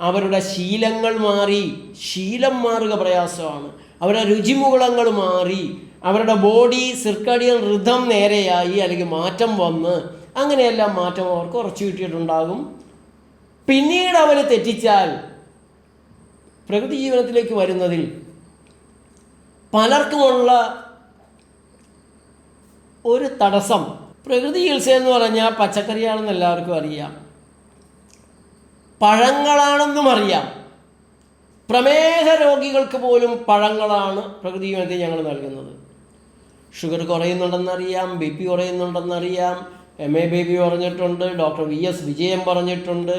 അവരുടെ ശീലങ്ങൾ മാറി, ശീലം മാറുക പ്രയാസമാണ്. അവരുടെ രുചിമുകുളങ്ങൾ മാറി, അവരുടെ ബോഡി സിർക്കാഡിയൻ റിഥം നേരെയായി, അല്ലെങ്കിൽ മാറ്റം വന്ന് അങ്ങനെയെല്ലാം മാറ്റം അവർക്ക് ഉറച്ചു കിട്ടിയിട്ടുണ്ടാകും. പിന്നീട് അവർ തെറ്റിച്ചാൽ പ്രകൃതി ജീവനത്തിലേക്ക് വരുന്നതിൽ പലർക്കുമുള്ള ഒരു തടസ്സം, പ്രകൃതി ചികിത്സ എന്ന് പറഞ്ഞാൽ പച്ചക്കറിയാണെന്ന് എല്ലാവർക്കും അറിയാം, പഴങ്ങളാണെന്നും അറിയാം. പ്രമേഹ രോഗികൾക്ക് പോലും പഴങ്ങളാണ് പ്രകൃതി ജീവനത്തിൽ ഞങ്ങൾ നൽകുന്നത്. ഷുഗർ കുറയുന്നുണ്ടെന്നറിയാം, BP കുറയുന്നുണ്ടെന്നറിയാം, MA ബേബി പറഞ്ഞിട്ടുണ്ട്, ഡോക്ടർ VS വിജയൻ പറഞ്ഞിട്ടുണ്ട്,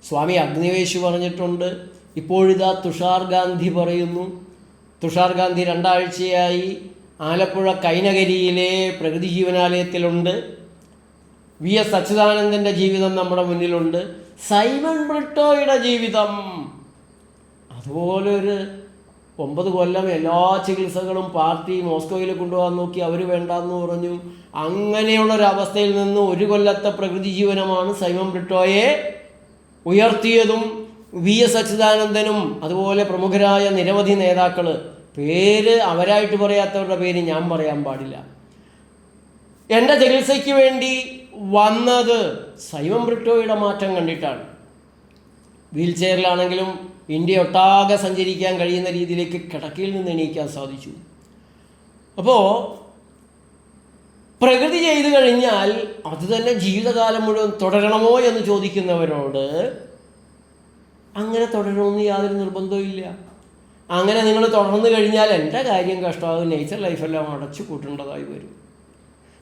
സ്വാമി അഗ്നിവേശ് പറഞ്ഞിട്ടുണ്ട്, ഇപ്പോഴിതാ തുഷാർ ഗാന്ധി പറയുന്നു. തുഷാർ ഗാന്ധി 2 ആഴ്ചയായി ആലപ്പുഴ കൈനകരിയിലെ പ്രകൃതി ജീവനാലയത്തിലുണ്ട്. VS അച്യുതാനന്ദൻ്റെ ജീവിതം നമ്മുടെ മുന്നിലുണ്ട്. സൈമൺ ബ്രിട്ടോയുടെ ജീവിതം അതുപോലെ ഒരു 9 കൊല്ലം എല്ലാ ചികിത്സകളും പാർട്ടി മോസ്കോയിൽ കൊണ്ടുപോകാൻ നോക്കി, അവർ വേണ്ടാന്ന് പറഞ്ഞു. അങ്ങനെയുള്ളൊരവസ്ഥയിൽ നിന്ന് 1 കൊല്ലത്തെ പ്രകൃതി ജീവനമാണ് സൈമൺ ബ്രിട്ടോയെ ഉയർത്തിയതും. VS അച്യുതാനന്ദനും അതുപോലെ പ്രമുഖരായ നിരവധി നേതാക്കൾ, പേര് അവരായിട്ട് പറയാത്തവരുടെ പേര് ഞാൻ പറയാൻ പാടില്ല, എൻ്റെ ചികിത്സയ്ക്ക് വേണ്ടി വന്നത് സൈമൺ ബ്രിട്ടോയുടെ മാറ്റം കണ്ടിട്ടാണ്. വീൽ ചെയറിലാണെങ്കിലും ഇന്ത്യ ഒട്ടാകെ സഞ്ചരിക്കാൻ കഴിയുന്ന രീതിയിലേക്ക് കിടക്കയിൽ നിന്ന് എണീക്കാൻ സാധിച്ചു. അപ്പോൾ പ്രകൃതി ചെയ്തു കഴിഞ്ഞാൽ അത് തന്നെ ജീവിതകാലം മുഴുവൻ തുടരണമോ എന്ന് ചോദിക്കുന്നവരോട് അങ്ങനെ തുടരണമെന്ന് യാതൊരു നിർബന്ധവും ഇല്ല. അങ്ങനെ നിങ്ങൾ തുടർന്നു കഴിഞ്ഞാൽ എൻ്റെ കാര്യം കഷ്ടമാകും, നേച്ചർ ലൈഫെല്ലാം അടച്ചു കൂട്ടേണ്ടതായി വരും.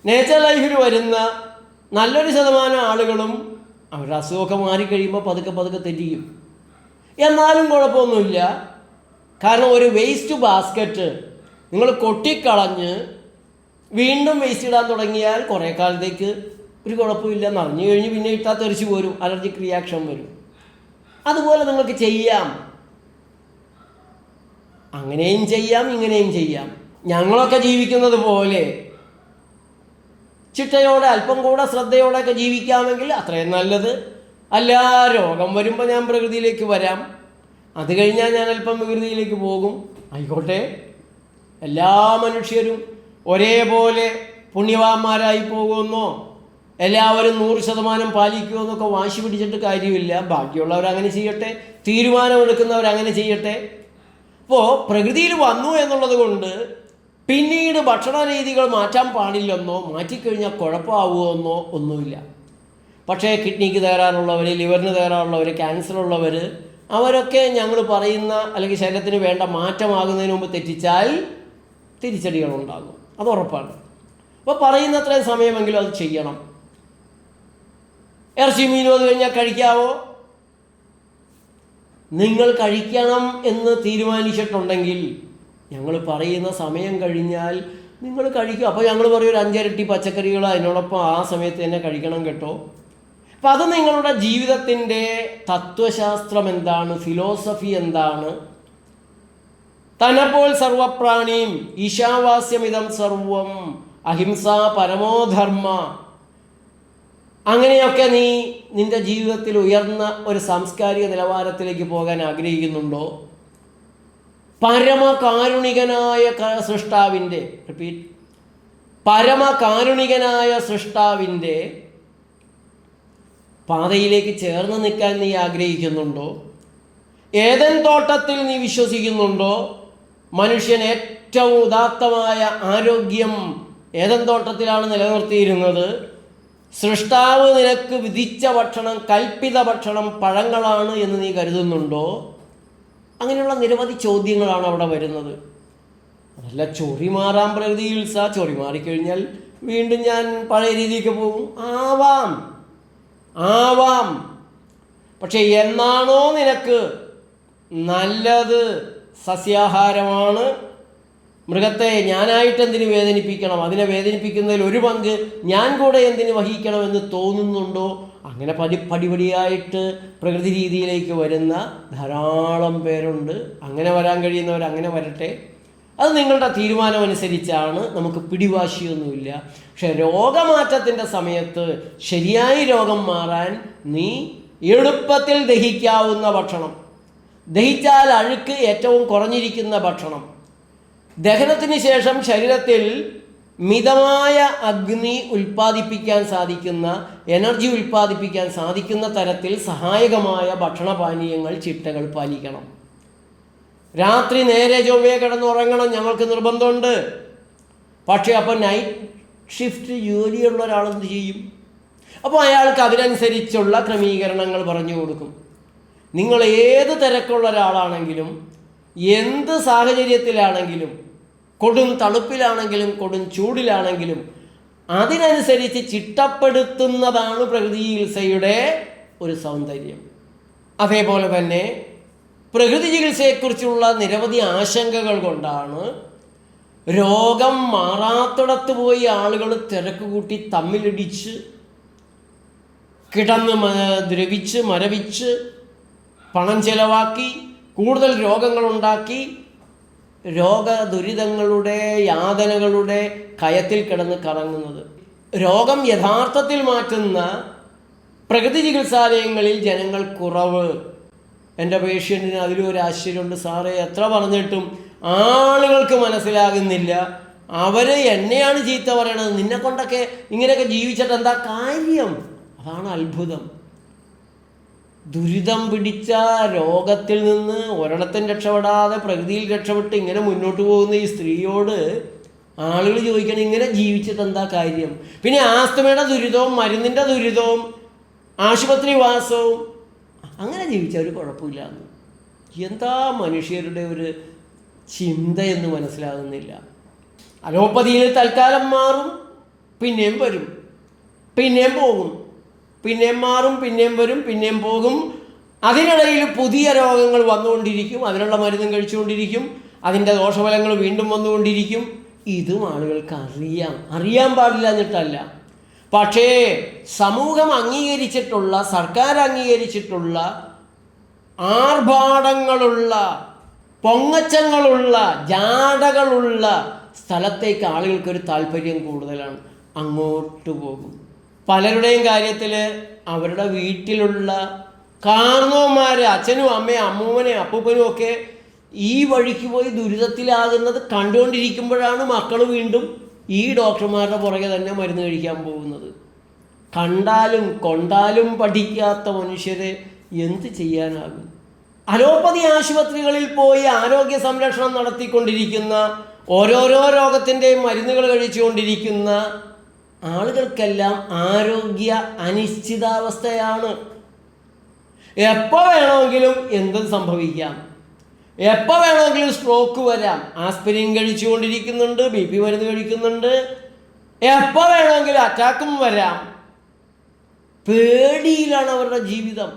നേച്ചർ ലൈഫിൽ വരുന്ന നല്ലൊരു ശതമാനം ആളുകളും അവരുടെ അസുഖമൊക്കെ മാറിക്കഴിയുമ്പോൾ പതുക്കെ പതുക്കെ തെറ്റിക്കും. എന്നാലും കുഴപ്പമൊന്നുമില്ല. കാരണം ഒരു വേസ്റ്റ് ബാസ്ക്കറ്റ് നിങ്ങൾ കൊട്ടിക്കളഞ്ഞ് വീണ്ടും വേസ്റ്റ് ഇടാൻ തുടങ്ങിയാൽ കുറേ കാലത്തേക്ക് ഒരു കുഴപ്പമില്ല. നിറഞ്ഞു കഴിഞ്ഞ് പിന്നെ ഇട്ടാൽ തെറിച്ച് പോരും, അലർജിക് റിയാക്ഷൻ വരും. അതുപോലെ നിങ്ങൾക്ക് ചെയ്യാം, അങ്ങനെയും ചെയ്യാം ഇങ്ങനെയും ചെയ്യാം. ഞങ്ങളൊക്കെ ജീവിക്കുന്നത് പോലെ ചിട്ടയോടെ അല്പം കൂടെ ശ്രദ്ധയോടെയൊക്കെ ജീവിക്കാമെങ്കിൽ അത്രയും നല്ലത്. അല്ല, രോഗം വരുമ്പോൾ ഞാൻ പ്രകൃതിയിലേക്ക് വരാം, അത് കഴിഞ്ഞാൽ ഞാൻ അല്പം പ്രകൃതിയിലേക്ക് പോകും, ആയിക്കോട്ടെ. എല്ലാ മനുഷ്യരും ഒരേപോലെ പുണ്യവാന്മാരായി പോകുമെന്നോ എല്ലാവരും 100% പാലിക്കുമെന്നൊക്കെ വാശി പിടിച്ചിട്ട് കാര്യമില്ല. ബാക്കിയുള്ളവരങ്ങനെ ചെയ്യട്ടെ, തീരുമാനമെടുക്കുന്നവരങ്ങനെ ചെയ്യട്ടെ. അപ്പോൾ പ്രകൃതിയിൽ വന്നു എന്നുള്ളത് കൊണ്ട് പിന്നീട് ഭക്ഷണ രീതികൾ മാറ്റാൻ പാടില്ലെന്നോ മാറ്റിക്കഴിഞ്ഞാൽ കുഴപ്പമാവുമെന്നോ ഒന്നുമില്ല. പക്ഷേ കിഡ്നിക്ക് തകരാറുള്ളവർ, ലിവറിന് തകരാറുള്ളവർ, ക്യാൻസർ ഉള്ളവർ, അവരൊക്കെ ഞങ്ങൾ പറയുന്ന അല്ലെങ്കിൽ ശരീരത്തിന് വേണ്ട മാറ്റമാകുന്നതിന് മുമ്പ് തെറ്റിച്ചാൽ തിരിച്ചടികളുണ്ടാകും, അത് ഉറപ്പാണ്. അപ്പോൾ പറയുന്നത്രയും സമയമെങ്കിലും അത് ചെയ്യണം. ഇറച്ചി മീനും അത് കഴിഞ്ഞാൽ കഴിക്കാവോ? നിങ്ങൾ കഴിക്കണം എന്ന് തീരുമാനിച്ചിട്ടുണ്ടെങ്കിൽ ഞങ്ങൾ പറയുന്ന സമയം കഴിഞ്ഞാൽ നിങ്ങൾ കഴിക്കും. അപ്പോൾ ഞങ്ങൾ പറയും ഒരു 5 ഇരട്ടി പച്ചക്കറികൾ അതിനോടൊപ്പം ആ സമയത്ത് തന്നെ കഴിക്കണം കേട്ടോ. അപ്പം അത് നിങ്ങളുടെ ജീവിതത്തിൻ്റെ തത്വശാസ്ത്രം എന്താണ്, ഫിലോസഫി എന്താണ്? തനപ്പോൾ സർവപ്രാണിയും ഈശാവാസ്യമിതം സർവം അഹിംസ പരമോധർമ്മ, അങ്ങനെയൊക്കെ നീ നിൻ്റെ ജീവിതത്തിൽ ഉയർന്ന ഒരു സാംസ്കാരിക നിലവാരത്തിലേക്ക് പോകാൻ ആഗ്രഹിക്കുന്നുണ്ടോ? പരമകാരുണികനായ സൃഷ്ടാവിൻ്റെ പരമകാരുണികനായ സൃഷ്ടാവിൻ്റെ പാതയിലേക്ക് ചേർന്ന് നിൽക്കാൻ നീ ആഗ്രഹിക്കുന്നുണ്ടോ? ഏദൻ തോട്ടത്തിൽ നീ വിശ്വസിക്കുന്നുണ്ടോ? മനുഷ്യൻ ഏറ്റവും ഉദാത്തമായ ആരോഗ്യം ഏദൻ തോട്ടത്തിലാണ് നിലനിർത്തിയിരുന്നത്. സൃഷ്ടാവ് നിനക്ക് വിധിച്ച ഭക്ഷണം, കൽപ്പിത ഭക്ഷണം പഴങ്ങളാണ് എന്ന് നീ കരുതുന്നുണ്ടോ? അങ്ങനെയുള്ള നിരവധി ചോദ്യങ്ങളാണ് അവിടെ വരുന്നത്. അതല്ല ചൊറി മാറാൻ പ്രകൃതിയിൽ ചൊറി മാറിക്കഴിഞ്ഞാൽ വീണ്ടും ഞാൻ പഴയ രീതിക്ക് പോകും. ആവാം. പക്ഷെ എന്നാണോ നിനക്ക് നല്ലത് സസ്യാഹാരമാണ്, മൃഗത്തെ ഞാനായിട്ട് എന്തിന് വേദനിപ്പിക്കണം, അതിനെ വേദനിപ്പിക്കുന്നതിൽ ഒരു പങ്ക് ഞാൻ കൂടെ എന്തിന് വഹിക്കണമെന്ന് തോന്നുന്നുണ്ടോ, അങ്ങനെ പടിപടിയായിട്ട് പ്രകൃതി രീതിയിലേക്ക് വരുന്ന ധാരാളം പേരുണ്ട്. അങ്ങനെ വരാൻ കഴിയുന്നവർ അങ്ങനെ വരട്ടെ, അത് നിങ്ങളുടെ തീരുമാനമനുസരിച്ചാണ്. നമുക്ക് പിടിവാശിയൊന്നുമില്ല. പക്ഷെ രോഗമാറ്റത്തിൻ്റെ സമയത്ത് ശരിയായി രോഗം മാറാൻ നീ എളുപ്പത്തിൽ ദഹിക്കാവുന്ന ഭക്ഷണം, ദഹിച്ചാൽ അഴുക്ക് ഏറ്റവും കുറഞ്ഞിരിക്കുന്ന ഭക്ഷണം, ദഹനത്തിന് ശേഷം ശരീരത്തിൽ മിതമായ അഗ്നി ഉൽപ്പാദിപ്പിക്കാൻ സാധിക്കുന്ന, എനർജി ഉൽപ്പാദിപ്പിക്കാൻ സാധിക്കുന്ന തരത്തിൽ സഹായകമായ ഭക്ഷണപാനീയങ്ങൾ, ചിട്ടകൾ പാലിക്കണം. രാത്രി നേരെ ചൊവ്വേ കിടന്നുറങ്ങണം, ഞങ്ങൾക്ക് നിർബന്ധമുണ്ട്. പക്ഷേ അപ്പോൾ നൈറ്റ് ഷിഫ്റ്റ് ജോലിയുള്ള ഒരാളെന്ത് ചെയ്യും? അപ്പോൾ അയാൾക്ക് അതിനനുസരിച്ചുള്ള ക്രമീകരണങ്ങൾ പറഞ്ഞു കൊടുക്കും. നിങ്ങൾ ഏത് തിരക്കുള്ള ഒരാളാണെങ്കിലും, എന്ത് സാഹചര്യത്തിലാണെങ്കിലും, കൊടും തണുപ്പിലാണെങ്കിലും കൊടും ചൂടിലാണെങ്കിലും അതിനനുസരിച്ച് ചിട്ടപ്പെടുത്തുന്നതാണ് പ്രകൃതി ചികിത്സയുടെ ഒരു സൗന്ദര്യം. അതേപോലെ തന്നെ പ്രകൃതി ചികിത്സയെക്കുറിച്ചുള്ള നിരവധി ആശങ്കകൾ കൊണ്ടാണ് രോഗം മാറാത്തിടത്ത് പോയി ആളുകൾ തിരക്ക് കൂട്ടി തമ്മിലിടിച്ച് കിടന്ന് ദ്രവിച്ച് മരവിച്ച് പണം ചെലവാക്കി കൂടുതൽ രോഗങ്ങളുണ്ടാക്കി രോഗദുരിതങ്ങളുടെ യാതനകളുടെ കയത്തിൽ കിടന്ന് കറങ്ങുന്നത്. രോഗം യഥാർത്ഥത്തിൽ മാറ്റുന്ന പ്രകൃതി ചികിത്സാലയങ്ങളിൽ ജനങ്ങൾ കുറവ്. എൻ്റെ പേഷ്യൻറ്റിന് അതിലൊരു ആശ്ചര്യമുണ്ട്, സാറേ എത്ര പറഞ്ഞിട്ടും ആളുകൾക്ക് മനസ്സിലാകുന്നില്ല, അവർ എന്നെയാണ് ചീത്ത പറയണത്, നിന്നെ കൊണ്ടൊക്കെ ഇങ്ങനെയൊക്കെ ജീവിച്ചിട്ട് എന്താ കാര്യം? അതാണ് അത്ഭുതം. ദുരിതം പിടിച്ച രോഗത്തിൽ നിന്ന് ഒരിടത്തും രക്ഷപ്പെടാതെ പ്രകൃതിയിൽ രക്ഷപ്പെട്ട് ഇങ്ങനെ മുന്നോട്ട് പോകുന്ന ഈ സ്ത്രീയോട് ആളുകൾ ചോദിക്കണം ഇങ്ങനെ ജീവിച്ചിട്ട് എന്താ കാര്യം? പിന്നെ ആസ്തമയുടെ ദുരിതവും മരുന്നിൻ്റെ ദുരിതവും ആശുപത്രി വാസവും അങ്ങനെ ജീവിച്ച ഒരു കുഴപ്പമില്ല എന്ന്. എന്താ മനുഷ്യരുടെ ഒരു ചിന്തയെന്ന് മനസ്സിലാകുന്നില്ല. അലോപ്പതിയിൽ തൽക്കാലം മാറും, പിന്നെയും വരും, പിന്നെയും പോകും, പിന്നെയും മാറും, പിന്നെയും വരും, പിന്നെയും പോകും. അതിനിടയിൽ പുതിയ രോഗങ്ങൾ വന്നുകൊണ്ടിരിക്കും, അതിനുള്ള മരുന്നും കഴിച്ചുകൊണ്ടിരിക്കും, അതിൻ്റെ ദോഷഫലങ്ങൾ വീണ്ടും വന്നുകൊണ്ടിരിക്കും. ഇതും ആളുകൾക്ക് അറിയാൻ പാടില്ല എന്നിട്ടല്ല. പക്ഷേ സമൂഹം അംഗീകരിച്ചിട്ടുള്ള, സർക്കാർ അംഗീകരിച്ചിട്ടുള്ള ആർഭാടങ്ങളുള്ള, പൊങ്ങച്ചങ്ങളുള്ള, ജാടകളുള്ള സ്ഥലത്തേക്ക് ആളുകൾക്കൊരു താല്പര്യം കൂടുതലാണ്, അങ്ങോട്ട് പോകും. പലരുടെയും കാര്യത്തിൽ അവരുടെ വീട്ടിലുള്ള കാരണവന്മാർ, അച്ഛനും അമ്മയും അമ്മൂമ്മനെയും അപ്പൂപ്പനും ഒക്കെ ഈ വഴിക്ക് പോയി ദുരിതത്തിലാകുന്നത് കണ്ടുകൊണ്ടിരിക്കുമ്പോഴാണ് മക്കൾ വീണ്ടും ഈ ഡോക്ടർമാരുടെ പുറകെ തന്നെ മരുന്ന് കഴിക്കാൻ പോകുന്നത്. കണ്ടാലും കൊണ്ടാലും പഠിക്കാത്ത മനുഷ്യരെ എന്ത് ചെയ്യാനാകും? അലോപ്പതി ആശുപത്രികളിൽ പോയി ആരോഗ്യ സംരക്ഷണം നടത്തിക്കൊണ്ടിരിക്കുന്ന, ഓരോരോ രോഗത്തിൻ്റെയും മരുന്നുകൾ കഴിച്ചുകൊണ്ടിരിക്കുന്ന ആളുകൾക്കെല്ലാം ആരോഗ്യ അനിശ്ചിതാവസ്ഥയാണ്. എപ്പോൾ വേണമെങ്കിലും എന്തും സംഭവിക്കാം, എപ്പോൾ വേണമെങ്കിലും സ്ട്രോക്ക് വരാം. ആസ്പിരിൻ കഴിച്ചുകൊണ്ടിരിക്കുന്നുണ്ട്, BP മരുന്ന് കഴിക്കുന്നുണ്ട്, എപ്പോൾ വേണമെങ്കിലും അറ്റാക്കും വരാം. പേടിയിലാണ് അവരുടെ ജീവിതം.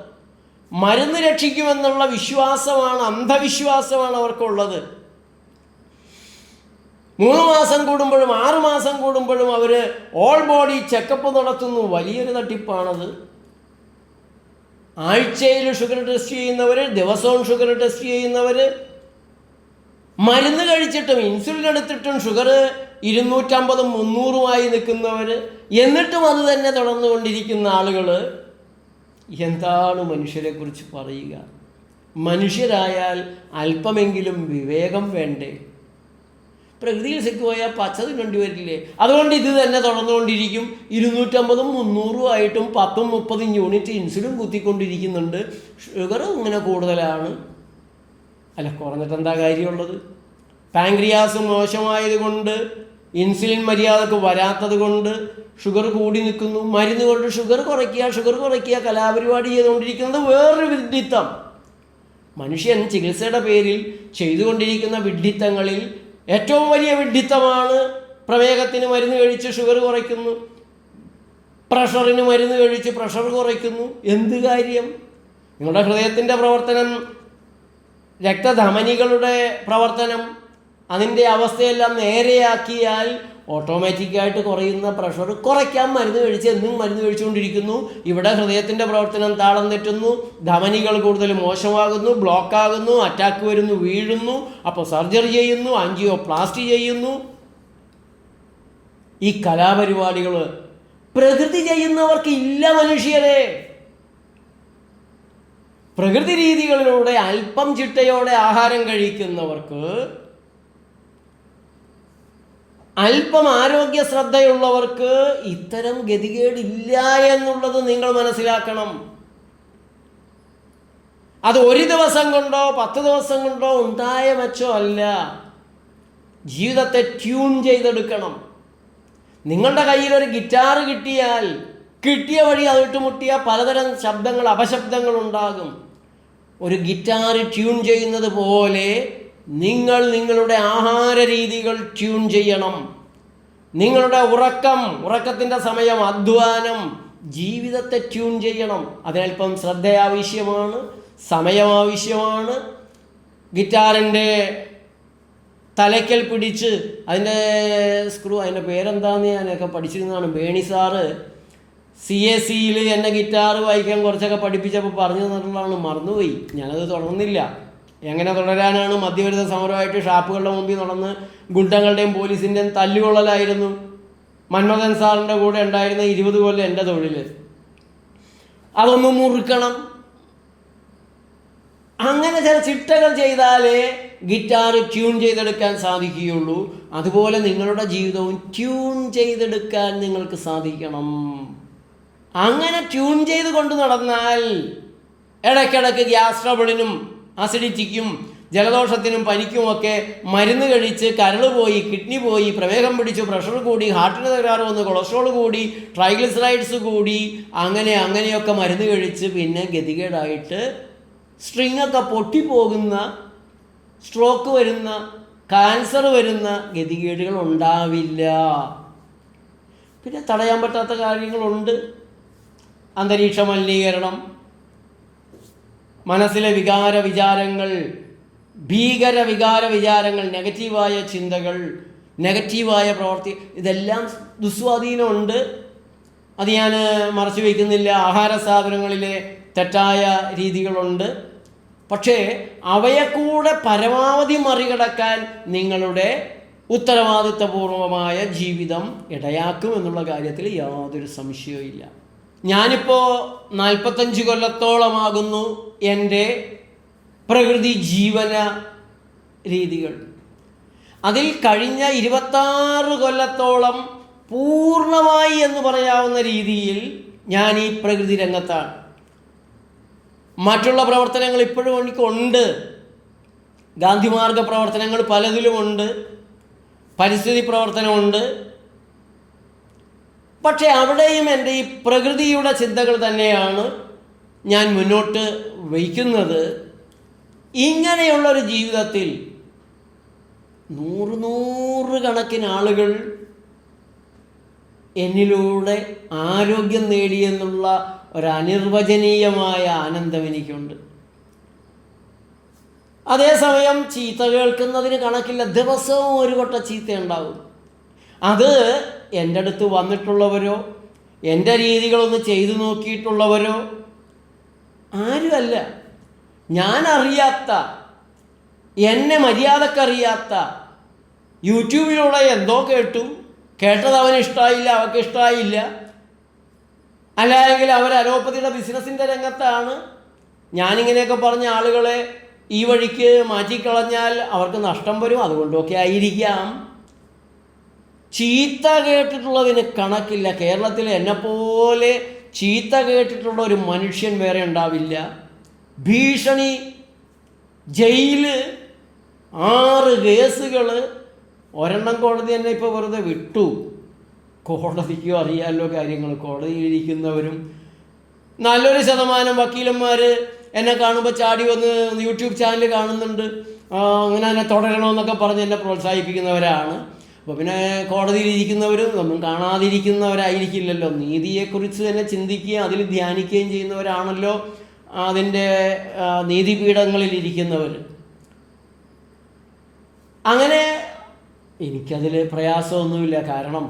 മരുന്ന് രക്ഷിക്കുമെന്നുള്ള വിശ്വാസമാണ്, അന്ധവിശ്വാസമാണ് അവർക്കുള്ളത്. 3 മാസം കൂടുമ്പോഴും 6 മാസം കൂടുമ്പോഴും അവർ ഓൾ ബോഡി ചെക്കപ്പ് നടത്തുന്നു. വലിയൊരു തട്ടിപ്പാണത്. ആഴ്ചയിൽ ഷുഗർ ടെസ്റ്റ് ചെയ്യുന്നവർ, ദിവസവും ഷുഗർ ടെസ്റ്റ് ചെയ്യുന്നവർ, മരുന്ന് കഴിച്ചിട്ടും ഇൻസുലിൻ എടുത്തിട്ടും ഷുഗർ 250 300 നിൽക്കുന്നവർ, എന്നിട്ടും അത് തന്നെ തുടർന്നുകൊണ്ടിരിക്കുന്ന ആളുകൾ. എന്താണ് മനുഷ്യരെക്കുറിച്ച് പറയുക? മനുഷ്യരായാൽ അല്പമെങ്കിലും വിവേകം വേണ്ടേ? പ്രകൃതിയിൽ സെക്ക് പോയാൽ പച്ച തിന്നേണ്ടി വരില്ലേ? അതുകൊണ്ട് ഇത് തന്നെ തുടർന്നുകൊണ്ടിരിക്കും. 250 300 ആയിട്ടും 10 30 യൂണിറ്റ് ഇൻസുലിൻ കുത്തിക്കൊണ്ടിരിക്കുന്നുണ്ട്. ഷുഗർ ഇങ്ങനെ കൂടുതലാണ്. അല്ല, കുറഞ്ഞിട്ട് എന്താ കാര്യമുള്ളത്? പാങ്ക്രിയാസ് മോശമായതുകൊണ്ട്, ഇൻസുലിൻ മര്യാദക്ക് വരാത്തത് കൊണ്ട് ഷുഗർ കൂടി നിൽക്കുന്നു. മരുന്ന് കൊണ്ട് ഷുഗർ കുറയ്ക്കുക കലാപരിപാടി ചെയ്തുകൊണ്ടിരിക്കുന്നത് വേറൊരു വിഡ്ഢിത്തം. മനുഷ്യൻ ചികിത്സയുടെ പേരിൽ ചെയ്തുകൊണ്ടിരിക്കുന്ന വിഡ്ഢിത്തങ്ങളിൽ ഏറ്റവും വലിയ വിഡ്ഢിത്തമാണ് പ്രമേഹത്തിന് മരുന്ന് കഴിച്ച് ഷുഗർ കുറയ്ക്കുന്നു, പ്രഷറിന് മരുന്ന് കഴിച്ച് പ്രഷർ കുറയ്ക്കുന്നു. എന്ത് കാര്യം? നിങ്ങളുടെ ഹൃദയത്തിൻ്റെ പ്രവർത്തനം, രക്തധമനികളുടെ പ്രവർത്തനം, അതിൻ്റെ അവസ്ഥയെല്ലാം നേരെയാക്കിയാൽ ഓട്ടോമാറ്റിക്കായിട്ട് കുറയുന്ന പ്രഷർ കുറയ്ക്കാൻ മരുന്ന് കഴിച്ച് എന്നും മരുന്ന് കഴിച്ചുകൊണ്ടിരിക്കുന്നു. ഇവിടെ ഹൃദയത്തിൻ്റെ പ്രവർത്തനം താളം തെറ്റുന്നു, ധമനികൾ കൂടുതൽ മോശമാകുന്നു, ബ്ലോക്കാകുന്നു, അറ്റാക്ക് വരുന്നു, വീഴുന്നു. അപ്പോൾ സർജറി ചെയ്യുന്നു, ആൻജിയോപ്ലാസ്റ്റി ചെയ്യുന്നു. ഈ കലാപരിപാടികൾ പ്രകൃതി ചെയ്യുന്നവർക്ക് ഇല്ല മനുഷ്യരെ. പ്രകൃതി രീതികളിലൂടെ അല്പം ചിട്ടയോടെ ആഹാരം കഴിക്കുന്നവർക്ക്, അല്പം ആരോഗ്യ ശ്രദ്ധയുള്ളവർക്ക് ഇത്തരം ഗതികേടില്ല എന്നുള്ളത് നിങ്ങൾ മനസ്സിലാക്കണം. അത് ഒരു ദിവസം കൊണ്ടോ 10 ദിവസം കൊണ്ടോ ഉണ്ടായ മെച്ചോ അല്ല. ജീവിതത്തെ ട്യൂൺ ചെയ്തെടുക്കണം. നിങ്ങളുടെ കയ്യിൽ ഒരു ഗിറ്റാർ കിട്ടിയാൽ, കിട്ടിയ വഴി അതിട്ട് മുട്ടിയാൽ പലതരം ശബ്ദങ്ങൾ, അപശബ്ദങ്ങൾ ഉണ്ടാകും. ഒരു ഗിറ്റാർ ട്യൂൺ ചെയ്യുന്നത് പോലെ നിങ്ങൾ നിങ്ങളുടെ ആഹാര രീതികൾ ട്യൂൺ ചെയ്യണം. നിങ്ങളുടെ ഉറക്കത്തിൻ്റെ സമയം, അധ്വാനം, ജീവിതത്തെ ട്യൂൺ ചെയ്യണം. അതിനൽപ്പം ശ്രദ്ധ ആവശ്യമാണ്, സമയം ആവശ്യമാണ്. ഗിറ്റാറിൻ്റെ തലയ്ക്കൽ പിടിച്ച് അതിൻ്റെ സ്ക്രൂ, അതിൻ്റെ പേരെന്താണെന്ന് ഞാനൊക്കെ പഠിച്ചിരുന്നതാണ്. ബേണി സാറ് CACയിൽ എന്നെ ഗിറ്റാർ വായിക്കാൻ കുറച്ചൊക്കെ പഠിപ്പിച്ചപ്പോൾ പറഞ്ഞു തന്നിട്ടുള്ളതാണ്, മറന്നുപോയി. ഞാനത് തുടർന്നില്ല. എങ്ങനെ തുടരാനാണ്? മധ്യവിരുദ്ധ സമരമായിട്ട് ഷാപ്പുകളുടെ മുമ്പിൽ നടന്ന് ഗുണ്ടങ്ങളുടെയും പോലീസിൻ്റെയും തല്ലുകൊള്ളലായിരുന്നു. മന്മഥൻ സാറിൻ്റെ കൂടെ ഉണ്ടായിരുന്ന 20 കൊല്ലം എൻ്റെ തൊഴിൽ. അതൊന്ന് മുറുക്കണം. അങ്ങനെ ചില ചിട്ടകൾ ചെയ്താലേ ഗിറ്റാർ ട്യൂൺ ചെയ്തെടുക്കാൻ സാധിക്കുകയുള്ളൂ. അതുപോലെ നിങ്ങളുടെ ജീവിതവും ട്യൂൺ ചെയ്തെടുക്കാൻ നിങ്ങൾക്ക് സാധിക്കണം. അങ്ങനെ ട്യൂൺ ചെയ്ത് കൊണ്ട് നടന്നാൽ ഇടയ്ക്കിടയ്ക്ക് ഗ്യാസ് ട്രബിളിനും അസിഡിറ്റിക്കും ജലദോഷത്തിനും പനിക്കുമൊക്കെ മരുന്ന് കഴിച്ച് കരൾ പോയി, കിഡ്നി പോയി, പ്രമേഹം പിടിച്ചു, പ്രഷർ കൂടി, ഹാർട്ടിന് തകരാറ് വന്നു, കൊളസ്ട്രോൾ കൂടി, ട്രൈഗ്ലിസറൈഡ്സ് കൂടി, അങ്ങനെയൊക്കെ മരുന്ന് കഴിച്ച് പിന്നെ ഗതികേടായിട്ട് സ്ട്രിങ്ങൊക്കെ പൊട്ടിപ്പോകുന്ന, സ്ട്രോക്ക് വരുന്ന, ക്യാൻസർ വരുന്ന ഗതികേടുകൾ ഉണ്ടാവില്ല. പിന്നെ തടയാൻ പറ്റാത്ത കാര്യങ്ങളുണ്ട്. അന്തരീക്ഷ മലിനീകരണം, മനസ്സിലെ വികാരങ്ങൾ, ഭീകര വികാരങ്ങൾ, നെഗറ്റീവായ ചിന്തകൾ, നെഗറ്റീവായ പ്രവൃത്തി, ഇതെല്ലാം ദുസ്വാധീനമുണ്ട്. അത് ഞാൻ മറച്ചു വയ്ക്കുന്നില്ല. ആഹാര സാധനങ്ങളിലെ തെറ്റായ രീതികളുണ്ട്. പക്ഷേ അവയെ കൂടെ പരമാവധി മറികടക്കാൻ നിങ്ങളുടെ ഉത്തരവാദിത്വപൂർവമായ ജീവിതം ഇടയാക്കും എന്നുള്ള കാര്യത്തിൽ യാതൊരു സംശയവും ഇല്ല. ഞാനിപ്പോൾ 45 കൊല്ലത്തോളമാകുന്നു എൻ്റെ പ്രകൃതി ജീവന രീതികൾ. അതിൽ കഴിഞ്ഞ 26 കൊല്ലത്തോളം പൂർണ്ണമായി എന്ന് പറയാവുന്ന രീതിയിൽ ഞാൻ ഈ പ്രകൃതി രംഗത്താണ്. മറ്റുള്ള പ്രവർത്തനങ്ങൾ ഇപ്പോഴും എനിക്കുണ്ട്. ഗാന്ധിമാർഗ പ്രവർത്തനങ്ങൾ പലതിലുമുണ്ട്, പരിസ്ഥിതി പ്രവർത്തനമുണ്ട്. പക്ഷേ അവിടെയും എൻ്റെ ഈ പ്രകൃതിയുടെ ചിന്തകൾ തന്നെയാണ് ഞാൻ മുന്നോട്ട് വയ്ക്കുന്നത്. ഇങ്ങനെയുള്ളൊരു ജീവിതത്തിൽ നൂറുകണക്കിന് ആളുകൾ എന്നിലൂടെ ആരോഗ്യം നേടിയെന്നുള്ള ഒരനിർവചനീയമായ ആനന്ദം എനിക്കുണ്ട്. അതേസമയം ചീത്ത കേൾക്കുന്നതിന് കണക്കില്ല. ദിവസവും ഒരു കൊട്ട ചീത്ത ഉണ്ടാവും. അത് എൻ്റെ അടുത്ത് വന്നിട്ടുള്ളവരോ എൻ്റെ രീതികളൊന്ന് ചെയ്തു നോക്കിയിട്ടുള്ളവരോ ആരുമല്ല. ഞാൻ അറിയാത്ത, എന്നെ മര്യാദക്കറിയാത്ത, യൂട്യൂബിലൂടെ എന്തോ കേട്ടത് അവന് ഇഷ്ടമായില്ല, അവർക്ക് ഇഷ്ടമായില്ല, അല്ലെങ്കിൽ അവർ അലോപ്പതിയുടെ ബിസിനസ്സിൻ്റെ രംഗത്താണ്. ഞാനിങ്ങനെയൊക്കെ പറഞ്ഞ ആളുകളെ ഈ വഴിക്ക് മാറ്റിക്കളഞ്ഞാൽ അവർക്ക് നഷ്ടം വരും, അതുകൊണ്ടൊക്കെ ആയിരിക്കാം. ചീത്ത കേട്ടിട്ടുള്ളതിന് കണക്കില്ല. കേരളത്തിൽ എന്നെപ്പോലെ ചീത്ത കേട്ടിട്ടുള്ള ഒരു മനുഷ്യൻ വേറെ ഉണ്ടാവില്ല. ഭീഷണി, ജയില്, 6 കേസുകൾ, ഒരെണ്ണം കോടതി തന്നെ ഇപ്പോൾ വെറുതെ വിട്ടു. കോടതിക്കും അറിയാമല്ലോ കാര്യങ്ങൾ. കോടതിയിലിരിക്കുന്നവരും നല്ലൊരു ശതമാനം വക്കീലന്മാർ എന്നെ കാണുമ്പോൾ ചാടി വന്ന് യൂട്യൂബ് ചാനൽ കാണുന്നുണ്ട്, അങ്ങനെ തന്നെ തുടരണമെന്നൊക്കെ പറഞ്ഞ് എന്നെ പ്രോത്സാഹിപ്പിക്കുന്നവരാണ്. അപ്പോൾ പിന്നെ കോടതിയിലിരിക്കുന്നവരും ഒന്നും കാണാതിരിക്കുന്നവരായിരിക്കില്ലല്ലോ. നീതിയെക്കുറിച്ച് തന്നെ ചിന്തിക്കുകയും അതിൽ ധ്യാനിക്കുകയും ചെയ്യുന്നവരാണല്ലോ അതിൻ്റെ നീതിപീഠങ്ങളിലിരിക്കുന്നവർ. അങ്ങനെ എനിക്കതിൽ പ്രയാസമൊന്നുമില്ല. കാരണം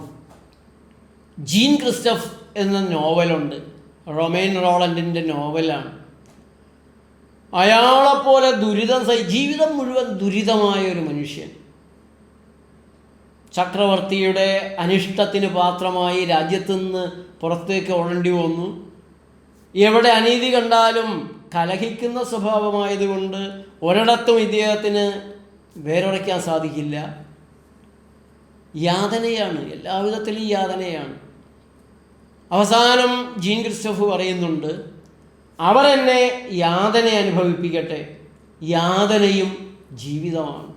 ജീൻ ക്രിസ്റ്റഫ് എന്ന നോവലുണ്ട്, റൊമൈൻ റോളൻഡിൻ്റെ നോവലാണ്. അയാളെപ്പോലെ ജീവിതം മുഴുവൻ ദുരിതമായ ഒരു മനുഷ്യൻ, ചക്രവർത്തിയുടെ അനിഷ്ടത്തിന് പാത്രമായി രാജ്യത്തു നിന്ന് പുറത്തേക്ക് ഓടേണ്ടി വന്നു. എവിടെ അനീതി കണ്ടാലും കലഹിക്കുന്ന സ്വഭാവമായതുകൊണ്ട് ഒരിടത്തും ഇദ്ദേഹത്തിന് വേരുറയ്ക്കാൻ സാധിക്കില്ല. യാതനയാണ്, എല്ലാവിധത്തിലും യാതനയാണ്. അവസാനം ജീൻ ക്രിസ്റ്റഫ് പറയുന്നുണ്ട്, അവർ എന്നെ യാതന അനുഭവിപ്പിക്കട്ടെ, യാതനയും ജീവിതമാണ്.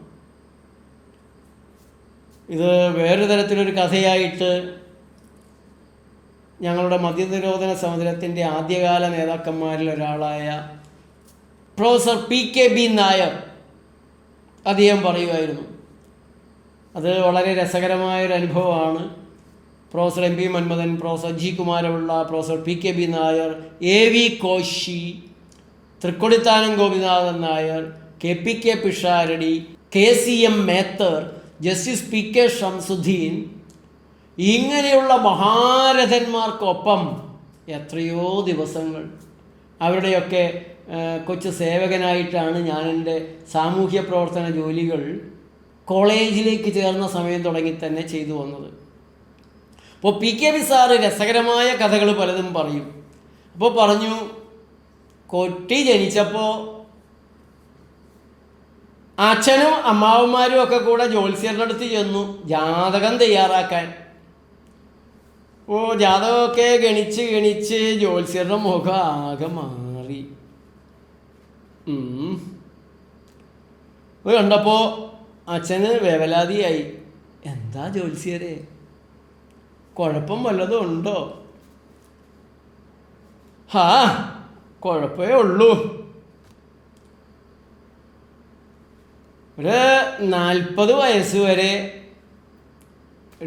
ഇത് വേറൊരു തരത്തിലൊരു കഥയായിട്ട് ഞങ്ങളുടെ മദ്യനിരോധന സമരത്തിൻ്റെ ആദ്യകാല നേതാക്കന്മാരിൽ ഒരാളായ പ്രൊഫസർ PKB നായർ അദ്ദേഹം പറയുമായിരുന്നു. അത് വളരെ രസകരമായൊരു അനുഭവമാണ്. Professor MP Manmathan, professor G Kumarapilla, professor PKB Nair, AV Koshy, Thrikkodithanam Gopinathan Nair, KPK Pisharody, KCM Methar, justice PK Shamsuddin, ഇങ്ങനെയുള്ള മഹാരഥന്മാർക്കൊപ്പം എത്രയോ ദിവസങ്ങൾ അവരുടെയൊക്കെ കൊച്ചു സേവകനായിട്ടാണ് ഞാൻ എൻ്റെ സാമൂഹ്യ പ്രവർത്തന ജോലികൾ കോളേജിലേക്ക് ചേർന്ന സമയം തുടങ്ങി തന്നെ ചെയ്തു വന്നത്. അപ്പോൾ PKB സാറ് രസകരമായ കഥകൾ പലതും പറയും. അപ്പോൾ പറഞ്ഞു, കൊട്ടി ജനിച്ചപ്പോൾ അച്ഛനും അമ്മാവന്മാരും ഒക്കെ കൂടെ ജ്യോത്സ്യരുടെ അടുത്ത് ചെന്നു ജാതകം തയ്യാറാക്കാൻ. ജാതകമൊക്കെ ഗണിച്ച് ജ്യോത്സ്യരുടെ മുഖം ആകെ മാറി. അത് കണ്ടപ്പോൾ അച്ഛന് വേവലാതിയായി. എന്താ ജ്യോത്സ്യരെ, കുഴപ്പം വല്ലതും ഉണ്ടോ? കുഴപ്പമേ ഉള്ളൂ. ഒരു 40 വയസ്സ് വരെ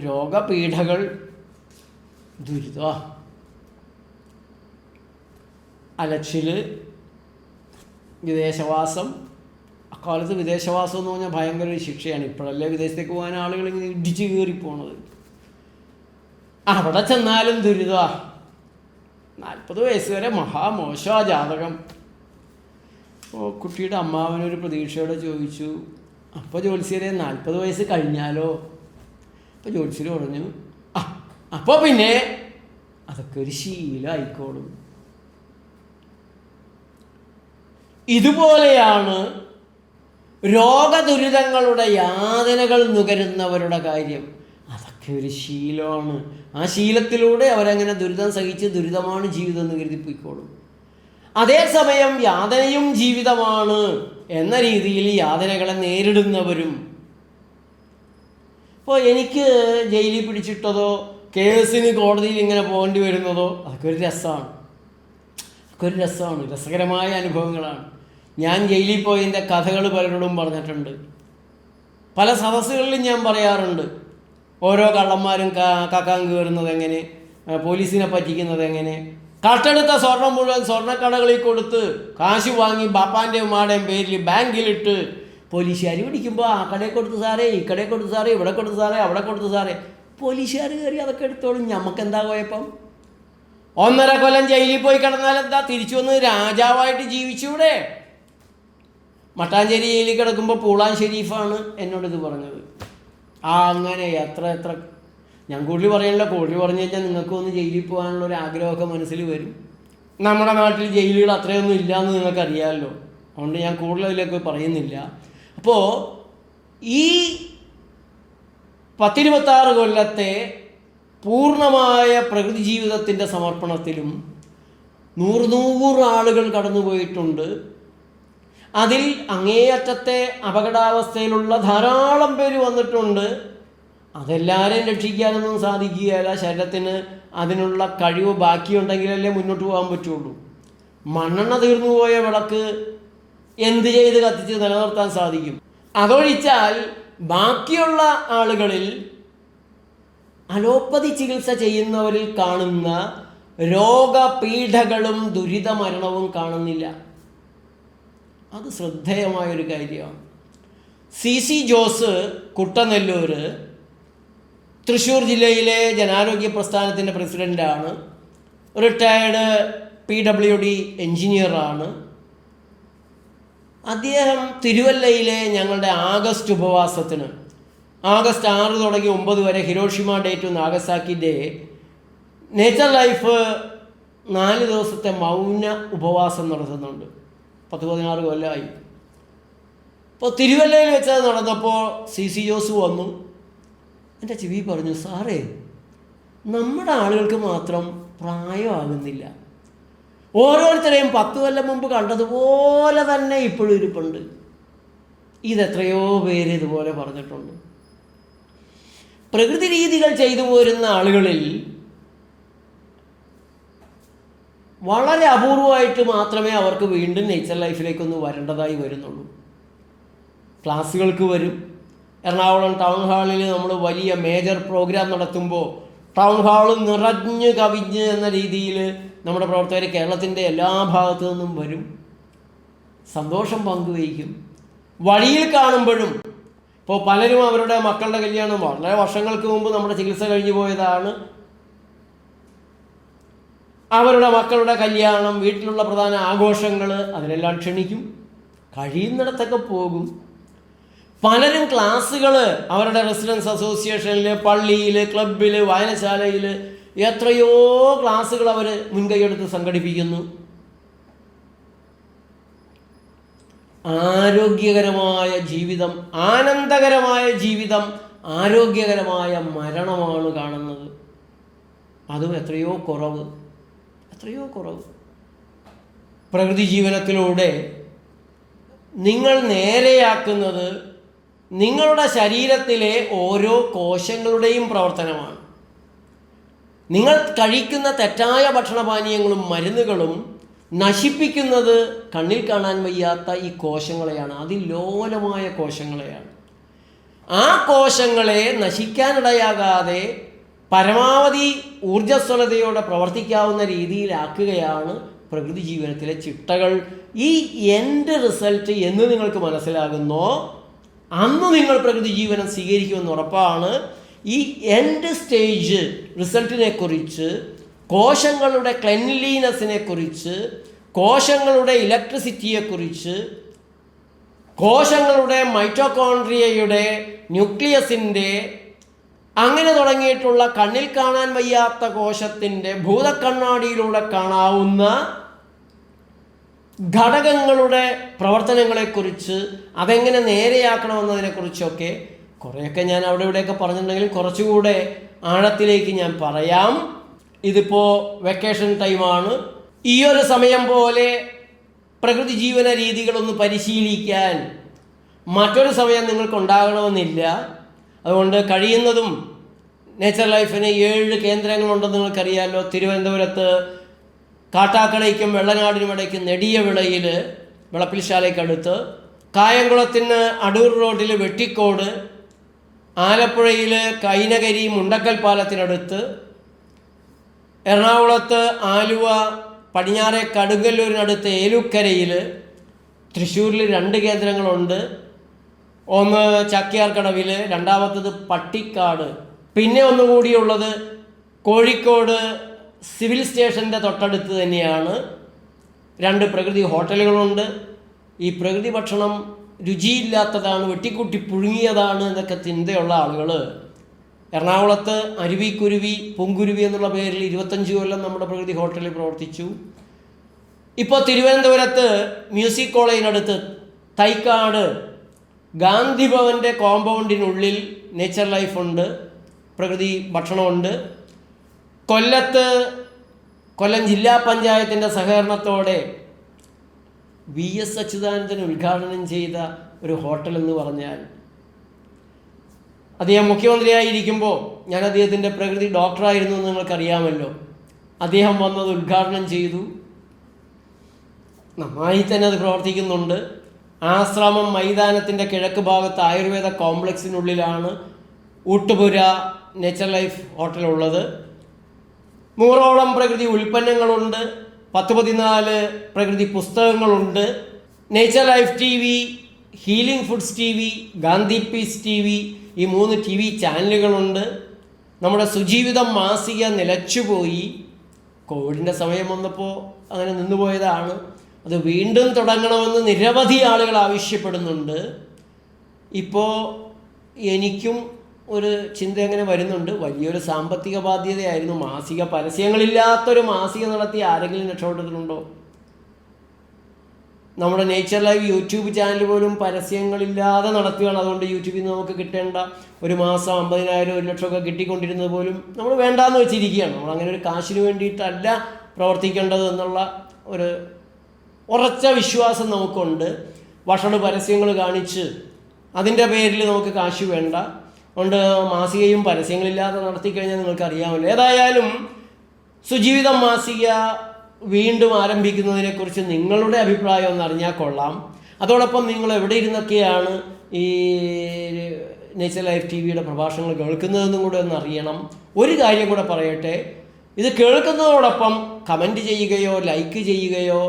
രോഗപീഠകൾ ദുരിതമാ. അലച്ചിൽ, വിദേശവാസം. അക്കാലത്ത് വിദേശവാസം എന്ന് പറഞ്ഞാൽ ഭയങ്കര ഒരു ശിക്ഷയാണ്. ഇപ്പോഴല്ലേ വിദേശത്തേക്ക് പോകാൻ ആളുകൾ ഇങ്ങനെ ഇടിച്ച് കയറിപ്പോണത്. അവിടെ ചെന്നാലും ദുരിതമാണ്. 40 വയസ്സ് വരെ മഹാമോശമാ ജാതകം. അപ്പോൾ കുട്ടിയുടെ അമ്മാവനൊരു പ്രതീക്ഷയോടെ ചോദിച്ചു, അപ്പോൾ ജ്യോത്സ്യരെ 40 വയസ്സ് കഴിഞ്ഞാലോ? അപ്പോൾ ജ്യോത്സ്യർ പറഞ്ഞു, അപ്പോൾ പിന്നെ അതൊക്കെ ഒരു ശീലമായിക്കോളും. ഇതുപോലെയാണ് രോഗദുരിതങ്ങളുടെ യാതനകൾ നുകരുന്നവരുടെ കാര്യം. അതൊക്കെ ഒരു ശീലമാണ്. ആ ശീലത്തിലൂടെ അവരങ്ങനെ ദുരിതം സഹിച്ച് ദുരിതമാണ് ജീവിതം എന്ന് കരുതി പോയിക്കോളും. അതേസമയം യാതനയും ജീവിതമാണ് എന്ന രീതിയിൽ യാതനകളെ നേരിടുന്നവരും. ഇപ്പോൾ എനിക്ക് ജയിലിൽ പിടിച്ചിട്ടതോ കേസിന് കോടതിയിൽ ഇങ്ങനെ പോകേണ്ടി വരുന്നതോ അതൊക്കെ ഒരു രസമാണ്. രസകരമായ അനുഭവങ്ങളാണ്. ഞാൻ ജയിലിൽ പോയതിൻ്റെ കഥകൾ പലരോടും പറഞ്ഞിട്ടുണ്ട്. പല സദസ്സുകളിലും ഞാൻ പറയാറുണ്ട്. ഓരോ കള്ളന്മാരും കക്കാൻ കയറുന്നത് എങ്ങനെ, പോലീസിനെ പറ്റിക്കുന്നത് എങ്ങനെ, കട്ടെടുത്ത സ്വർണം മുഴുവൻ സ്വർണ്ണക്കടകളിൽ കൊടുത്ത് കാശ് വാങ്ങി ബാപ്പാൻ്റെ ഉമ്മാടെയും പേരിൽ ബാങ്കിലിട്ട് പോലീസുകാർ പിടിക്കുമ്പോൾ ആ കടയിൽ കൊടുത്തു സാറേ, ഈ കടയിൽ കൊടുത്തു സാറേ, ഇവിടെ കൊടുത്തു സാറേ, അവിടെ കൊടുത്തു സാറേ. പോലീസുകാർ കയറി അതൊക്കെ എടുത്തോളും. നമുക്കെന്താ കുഴപ്പം? 1.5 കൊല്ലം ജയിലിൽ പോയി കിടന്നാൽ എന്താ, തിരിച്ചു വന്ന് രാജാവായിട്ട് ജീവിച്ചൂടെ? മട്ടാഞ്ചേരി ജയിലിൽ കിടക്കുമ്പോൾ പൂളാൻ ഷെരീഫാണ് എന്നോടിത് പറഞ്ഞത്. അങ്ങനെ എത്ര ഞാൻ കൂടുതൽ പറയണില്ല. കൂടുതൽ പറഞ്ഞു കഴിഞ്ഞാൽ നിങ്ങൾക്കൊന്ന് ജയിലിൽ പോകാനുള്ള ഒരു ആഗ്രഹമൊക്കെ മനസ്സിൽ വരും. നമ്മുടെ നാട്ടിൽ ജയിലുകൾ അത്രയൊന്നും ഇല്ലയെന്ന് നിങ്ങൾക്കറിയാമല്ലോ. അതുകൊണ്ട് ഞാൻ കൂടുതൽ അതിലേക്ക് പറയുന്നില്ല. അപ്പോൾ ഈ 10-26 കൊല്ലത്തെ പൂർണ്ണമായ പ്രകൃതി ജീവിതത്തിൻ്റെ സമർപ്പണത്തിലും 100 ആളുകൾ കടന്നുപോയിട്ടുണ്ട്. അതിൽ അങ്ങേയറ്റത്തെ അപകടാവസ്ഥയിലുള്ള ധാരാളം പേര് വന്നിട്ടുണ്ട്. അതെല്ലാവരെയും രക്ഷിക്കാനൊന്നും സാധിക്കുകയില്ല. ശരീരത്തിന് അതിനുള്ള കഴിവ് ബാക്കിയുണ്ടെങ്കിലല്ലേ മുന്നോട്ട് പോകാൻ പറ്റുള്ളൂ. മണ്ണെണ്ണ തീർന്നു പോയ വിളക്ക് എന്ത് ചെയ്ത് കത്തിച്ച് നിലനിർത്താൻ സാധിക്കും? അതൊഴിച്ചാൽ ബാക്കിയുള്ള ആളുകളിൽ അലോപ്പതി ചികിത്സ ചെയ്യുന്നവരിൽ കാണുന്ന രോഗപീഠകളും ദുരിതമരണവും കാണുന്നില്ല. അത് ശ്രദ്ധേയമായൊരു കാര്യമാണ്. CC ജോസ് കുട്ടനെല്ലൂർ തൃശ്ശൂർ ജില്ലയിലെ ജനാരോഗ്യ പ്രസ്ഥാനത്തിൻ്റെ പ്രസിഡൻ്റാണ്. Retired PWD എൻജിനീയറാണ്. അദ്ദേഹം തിരുവല്ലയിലെ ഞങ്ങളുടെ ആഗസ്റ്റ് ഉപവാസത്തിന്, ആഗസ്റ്റ് 6 തുടങ്ങി 9 വരെ Hiroshima day to Nagasaki day, nature life 4 ദിവസത്തെ മൗന ഉപവാസം നടത്തുന്നുണ്ട്. 10-16 കൊല്ലമായി. അപ്പോൾ തിരുവല്ലയിൽ വെച്ചത് നടന്നപ്പോൾ CC ജോസ് വന്നു. എൻ്റെ ചെവി പറഞ്ഞു, സാറേ, നമ്മുടെ ആളുകൾക്ക് മാത്രം പ്രായമാകുന്നില്ല. ഓരോരുത്തരെയും 10 കൊല്ലം മുമ്പ് കണ്ടതുപോലെ തന്നെ ഇപ്പോഴും ഇരിപ്പുണ്ട്. ഇതെത്രയോ പേര് ഇതുപോലെ പറഞ്ഞിട്ടുണ്ട്. പ്രകൃതി രീതികൾ ചെയ്തു പോരുന്ന ആളുകളിൽ വളരെ അപൂർവമായിട്ട് മാത്രമേ അവർക്ക് വീണ്ടും നേച്ചർ ലൈഫിലേക്കൊന്ന് വരേണ്ടതായി വരുന്നുള്ളൂ. ക്ലാസ്സുകൾക്ക് വരും. എറണാകുളം ടൗൺ ഹാളിൽ നമ്മൾ വലിയ മേജർ പ്രോഗ്രാം നടത്തുമ്പോൾ ടൗൺ ഹാൾ നിറഞ്ഞ് കവിഞ്ഞ് എന്ന രീതിയിൽ നമ്മുടെ പ്രവർത്തകർ കേരളത്തിൻ്റെ എല്ലാ ഭാഗത്തു നിന്നും വരും. സന്തോഷം പങ്കുവയ്ക്കും. വഴിയിൽ കാണുമ്പോഴും ഇപ്പോൾ പലരും അവരുടെ മക്കളുടെ കല്യാണം വളരെ വർഷങ്ങൾക്ക് മുമ്പ് നമ്മുടെ ചികിത്സ കഴിഞ്ഞു പോയതാണ്. അവരുടെ മക്കളുടെ കല്യാണം, വീട്ടിലുള്ള പ്രധാന ആഘോഷങ്ങൾ, അതിനെല്ലാം ക്ഷണിക്കും. കഴിയുന്നിടത്തൊക്കെ പോകും. പലരും ക്ലാസ്സുകൾ അവരുടെ റെസിഡൻസ് അസോസിയേഷനിൽ, പള്ളിയിൽ, ക്ലബിൽ, വായനശാലയിൽ എത്രയോ ക്ലാസ്സുകൾ അവർ മുൻകൈയെടുത്ത് സംഘടിപ്പിക്കുന്നു. ആരോഗ്യകരമായ ജീവിതം, ആനന്ദകരമായ ജീവിതം, ആരോഗ്യകരമായ മരണമാണ് കാണുന്നത്. അതും എത്രയോ കുറവ്. പ്രകൃതി ജീവനത്തിലൂടെ നിങ്ങൾ നേരെയാക്കുന്നത് നിങ്ങളുടെ ശരീരത്തിലെ ഓരോ കോശങ്ങളുടെയും പ്രവർത്തനമാണ്. നിങ്ങൾ കഴിക്കുന്ന തെറ്റായ ഭക്ഷണപാനീയങ്ങളും മരുന്നുകളും നശിപ്പിക്കുന്നത് കണ്ണിൽ കാണാൻ വയ്യാത്ത ഈ കോശങ്ങളെയാണ്, അതിലോലമായ കോശങ്ങളെയാണ്. ആ കോശങ്ങളെ നശിക്കാനിടയാകാതെ പരമാവധി ഊർജ്ജസ്വലതയോടെ പ്രവർത്തിക്കാവുന്ന രീതിയിലാക്കുകയാണ് പ്രകൃതി ജീവനത്തിലെ ചിട്ടകൾ. ഈ എൻഡ് റിസൾട്ട് എന്ന് നിങ്ങൾക്ക് മനസ്സിലാകുന്നോ അന്ന് നിങ്ങൾ പ്രകൃതി ജീവനം സ്വീകരിക്കുമെന്ന് ഉറപ്പാണ്. ഈ എൻഡ് സ്റ്റേജ് റിസൾട്ടിനെ കുറിച്ച്, കോശങ്ങളുടെ ക്ലെൻലിനെസ്സിനെ കുറിച്ച്, കോശങ്ങളുടെ ഇലക്ട്രിസിറ്റിയെക്കുറിച്ച്, കോശങ്ങളുടെ മൈറ്റോകോൺട്രിയയുടെ ന്യൂക്ലിയസിൻ്റെ അങ്ങനെ തുടങ്ങിയിട്ടുള്ള കണ്ണിൽ കാണാൻ വയ്യാത്ത കോശത്തിൻ്റെ ഭൂതക്കണ്ണാടിയിലൂടെ കാണാവുന്ന ഘടകങ്ങളുടെ പ്രവർത്തനങ്ങളെക്കുറിച്ച്, അതെങ്ങനെ നേരെയാക്കണമെന്നതിനെക്കുറിച്ചൊക്കെ കുറേയൊക്കെ ഞാൻ അവിടെ ഇവിടെയൊക്കെ പറഞ്ഞിട്ടുണ്ടെങ്കിലും കുറച്ചുകൂടെ ആഴത്തിലേക്ക് ഞാൻ പറയാം. ഇതിപ്പോൾ വെക്കേഷൻ ടൈമാണ്. ഈ ഒരു സമയം പോലെ പ്രകൃതി ജീവന രീതികളൊന്ന് പരിശീലിക്കാൻ മറ്റൊരു സമയം നിങ്ങൾക്കുണ്ടാകണമെന്നില്ല. അതുകൊണ്ട് കഴിയുന്നതും നേച്ചർ ലൈഫിന് 7 കേന്ദ്രങ്ങളുണ്ടെന്ന് നിങ്ങൾക്കറിയാമല്ലോ. തിരുവനന്തപുരത്ത് കാട്ടാക്കടയ്ക്കും വെള്ളനാടിനും ഇടയ്ക്ക് നെടിയവിളയിൽ വിളപ്പിൽശാലയ്ക്കടുത്ത്, കായംകുളത്തിന് അടൂർ റോഡിൽ വെട്ടിക്കോട്, ആലപ്പുഴയിൽ കൈനകരി മുണ്ടക്കൽ പാലത്തിനടുത്ത്, എറണാകുളത്ത് ആലുവ പടിഞ്ഞാറെ കടുങ്ങല്ലൂരിനടുത്ത് ഏലുക്കരയിൽ, തൃശ്ശൂരിൽ 2 കേന്ദ്രങ്ങളുണ്ട്. ഒന്ന് ചാക്യാർകടവിൽ, രണ്ടാമത്തത് പട്ടിക്കാട്. പിന്നെ ഒന്നുകൂടിയുള്ളത് കോഴിക്കോട് സിവിൽ സ്റ്റേഷൻ്റെ തൊട്ടടുത്ത് തന്നെയാണ്. 2 പ്രകൃതി ഹോട്ടലുകളുണ്ട്. ഈ പ്രകൃതി ഭക്ഷണം രുചിയില്ലാത്തതാണ്, വെട്ടിക്കുട്ടി പുഴുങ്ങിയതാണ് എന്നൊക്കെ ചിന്തയുള്ള ആളുകൾ എറണാകുളത്ത് അരുവിക്കുരുവി പൂങ്കുരുവി എന്നുള്ള പേരിൽ 25 കൊല്ലം നമ്മുടെ പ്രകൃതി ഹോട്ടലിൽ പ്രവർത്തിച്ചു. ഇപ്പോൾ തിരുവനന്തപുരത്ത് മ്യൂസിക് കോളേജിനടുത്ത് തൈക്കാട് ഗാന്ധി ഭവൻ്റെ കോമ്പൗണ്ടിനുള്ളിൽ നേച്ചർ ലൈഫുണ്ട്, പ്രകൃതി ഭക്ഷണമുണ്ട്. കൊല്ലത്ത് കൊല്ലം ജില്ലാ പഞ്ചായത്തിൻ്റെ സഹകരണത്തോടെ VS അച്യുതാനന്ദൻ ഉദ്ഘാടനം ചെയ്ത ഒരു ഹോട്ടൽ എന്ന് പറഞ്ഞാൽ, അദ്ദേഹം മുഖ്യമന്ത്രിയായിരിക്കുമ്പോൾ ഞാൻ അദ്ദേഹത്തിൻ്റെ പ്രകൃതി ഡോക്ടറായിരുന്നു എന്ന് നിങ്ങൾക്കറിയാമല്ലോ. അദ്ദേഹം വന്നത് ഉദ്ഘാടനം ചെയ്തു. നന്നായി തന്നെ അത് പ്രവർത്തിക്കുന്നുണ്ട്. ആശ്രമം മൈതാനത്തിൻ്റെ കിഴക്ക് ഭാഗത്ത് ആയുർവേദ കോംപ്ലക്സിനുള്ളിലാണ് ഊട്ടുപുര നേച്ചർ ലൈഫ് ഹോട്ടലുള്ളത്. 100ഓളം പ്രകൃതി ഉൽപ്പന്നങ്ങളുണ്ട്, 10-14 പ്രകൃതി പുസ്തകങ്ങളുണ്ട്. Nature life TV, healing foods TV, Gandhi peace TV, ഈ 3 TV ചാനലുകളുണ്ട്. നമ്മുടെ സുജീവിതം മാസിക നിലച്ചുപോയി. കോവിഡിൻ്റെ സമയം വന്നപ്പോൾ അങ്ങനെ നിന്നുപോയതാണ്. അത് വീണ്ടും തുടങ്ങണമെന്ന് നിരവധി ആളുകൾ ആവശ്യപ്പെടുന്നുണ്ട്. ഇപ്പോൾ എനിക്കും ഒരു ചിന്ത എങ്ങനെ വരുന്നുണ്ട്, വലിയൊരു സാമ്പത്തിക ബാധ്യതയായിരുന്നു. മാസിക പരസ്യങ്ങളില്ലാത്തൊരു മാസിക നടത്തി ആരെങ്കിലും രക്ഷപ്പെട്ടിട്ടുണ്ടോ? നമ്മുടെ നേച്ചർ ലൈവ് യൂട്യൂബ് ചാനൽ പോലും പരസ്യങ്ങളില്ലാതെ നടത്തുകയാണ്. അതുകൊണ്ട് യൂട്യൂബിൽ നിന്ന് നമുക്ക് കിട്ടേണ്ട ഒരു മാസം 50,000 1 ലക്ഷമൊക്കെ കിട്ടിക്കൊണ്ടിരുന്നത് പോലും നമ്മൾ വേണ്ടാന്ന് വെച്ചിരിക്കുകയാണ്. നമ്മളങ്ങനെ ഒരു കാശിന് വേണ്ടിയിട്ടല്ല പ്രവർത്തിക്കേണ്ടത് എന്നുള്ള ഒരു ഉറച്ച വിശ്വാസം നമുക്കുണ്ട്. ഭക്ഷണ പരസ്യങ്ങൾ കാണിച്ച് അതിൻ്റെ പേരിൽ നമുക്ക് കാശ് വേണ്ട. അതുകൊണ്ട് മാസികയും പരസ്യങ്ങളില്ലാതെ നടത്തിക്കഴിഞ്ഞാൽ നിങ്ങൾക്കറിയാമല്ലോ. ഏതായാലും സുജീവിതം മാസിക വീണ്ടും ആരംഭിക്കുന്നതിനെക്കുറിച്ച് നിങ്ങളുടെ അഭിപ്രായം ഒന്ന് അറിഞ്ഞാൽ കൊള്ളാം. അതോടൊപ്പം നിങ്ങൾ എവിടെ ഇരുന്നൊക്കെയാണ് ഈ നേച്ചർ ലൈഫ് TVയുടെ പ്രഭാഷണങ്ങൾ കേൾക്കുന്നതെന്നും കൂടെ ഒന്ന് അറിയണം. ഒരു കാര്യം കൂടെ പറയട്ടെ, ഇത് കേൾക്കുന്നതോടൊപ്പം കമൻറ്റ് ചെയ്യുകയോ ലൈക്ക് ചെയ്യുകയോ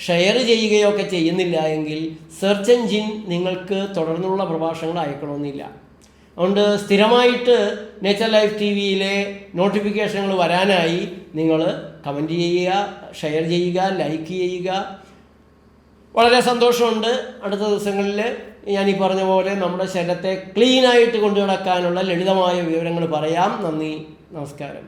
ഷെയർ ചെയ്യുകയോ ഒക്കെ ചെയ്യുന്നില്ല എങ്കിൽ സെർച്ച് എഞ്ചിൻ നിങ്ങൾക്ക് തുടർന്നുള്ള പ്രഭാഷണങ്ങൾ അയക്കണമെന്നില്ല. അതുകൊണ്ട് സ്ഥിരമായിട്ട് നേച്ചർ ലൈഫ് TVയിലെ നോട്ടിഫിക്കേഷനുകൾ വരാനായി നിങ്ങൾ കമൻറ്റ് ചെയ്യുക, ഷെയർ ചെയ്യുക, ലൈക്ക് ചെയ്യുക. വളരെ സന്തോഷമുണ്ട്. അടുത്ത ദിവസങ്ങളിൽ ഞാനീ പറഞ്ഞ പോലെ നമ്മുടെ ശരീരത്തെ ക്ലീനായിട്ട് കൊണ്ടു നടക്കാനുള്ള ലളിതമായ വിവരങ്ങൾ പറയാം. നന്ദി, നമസ്കാരം.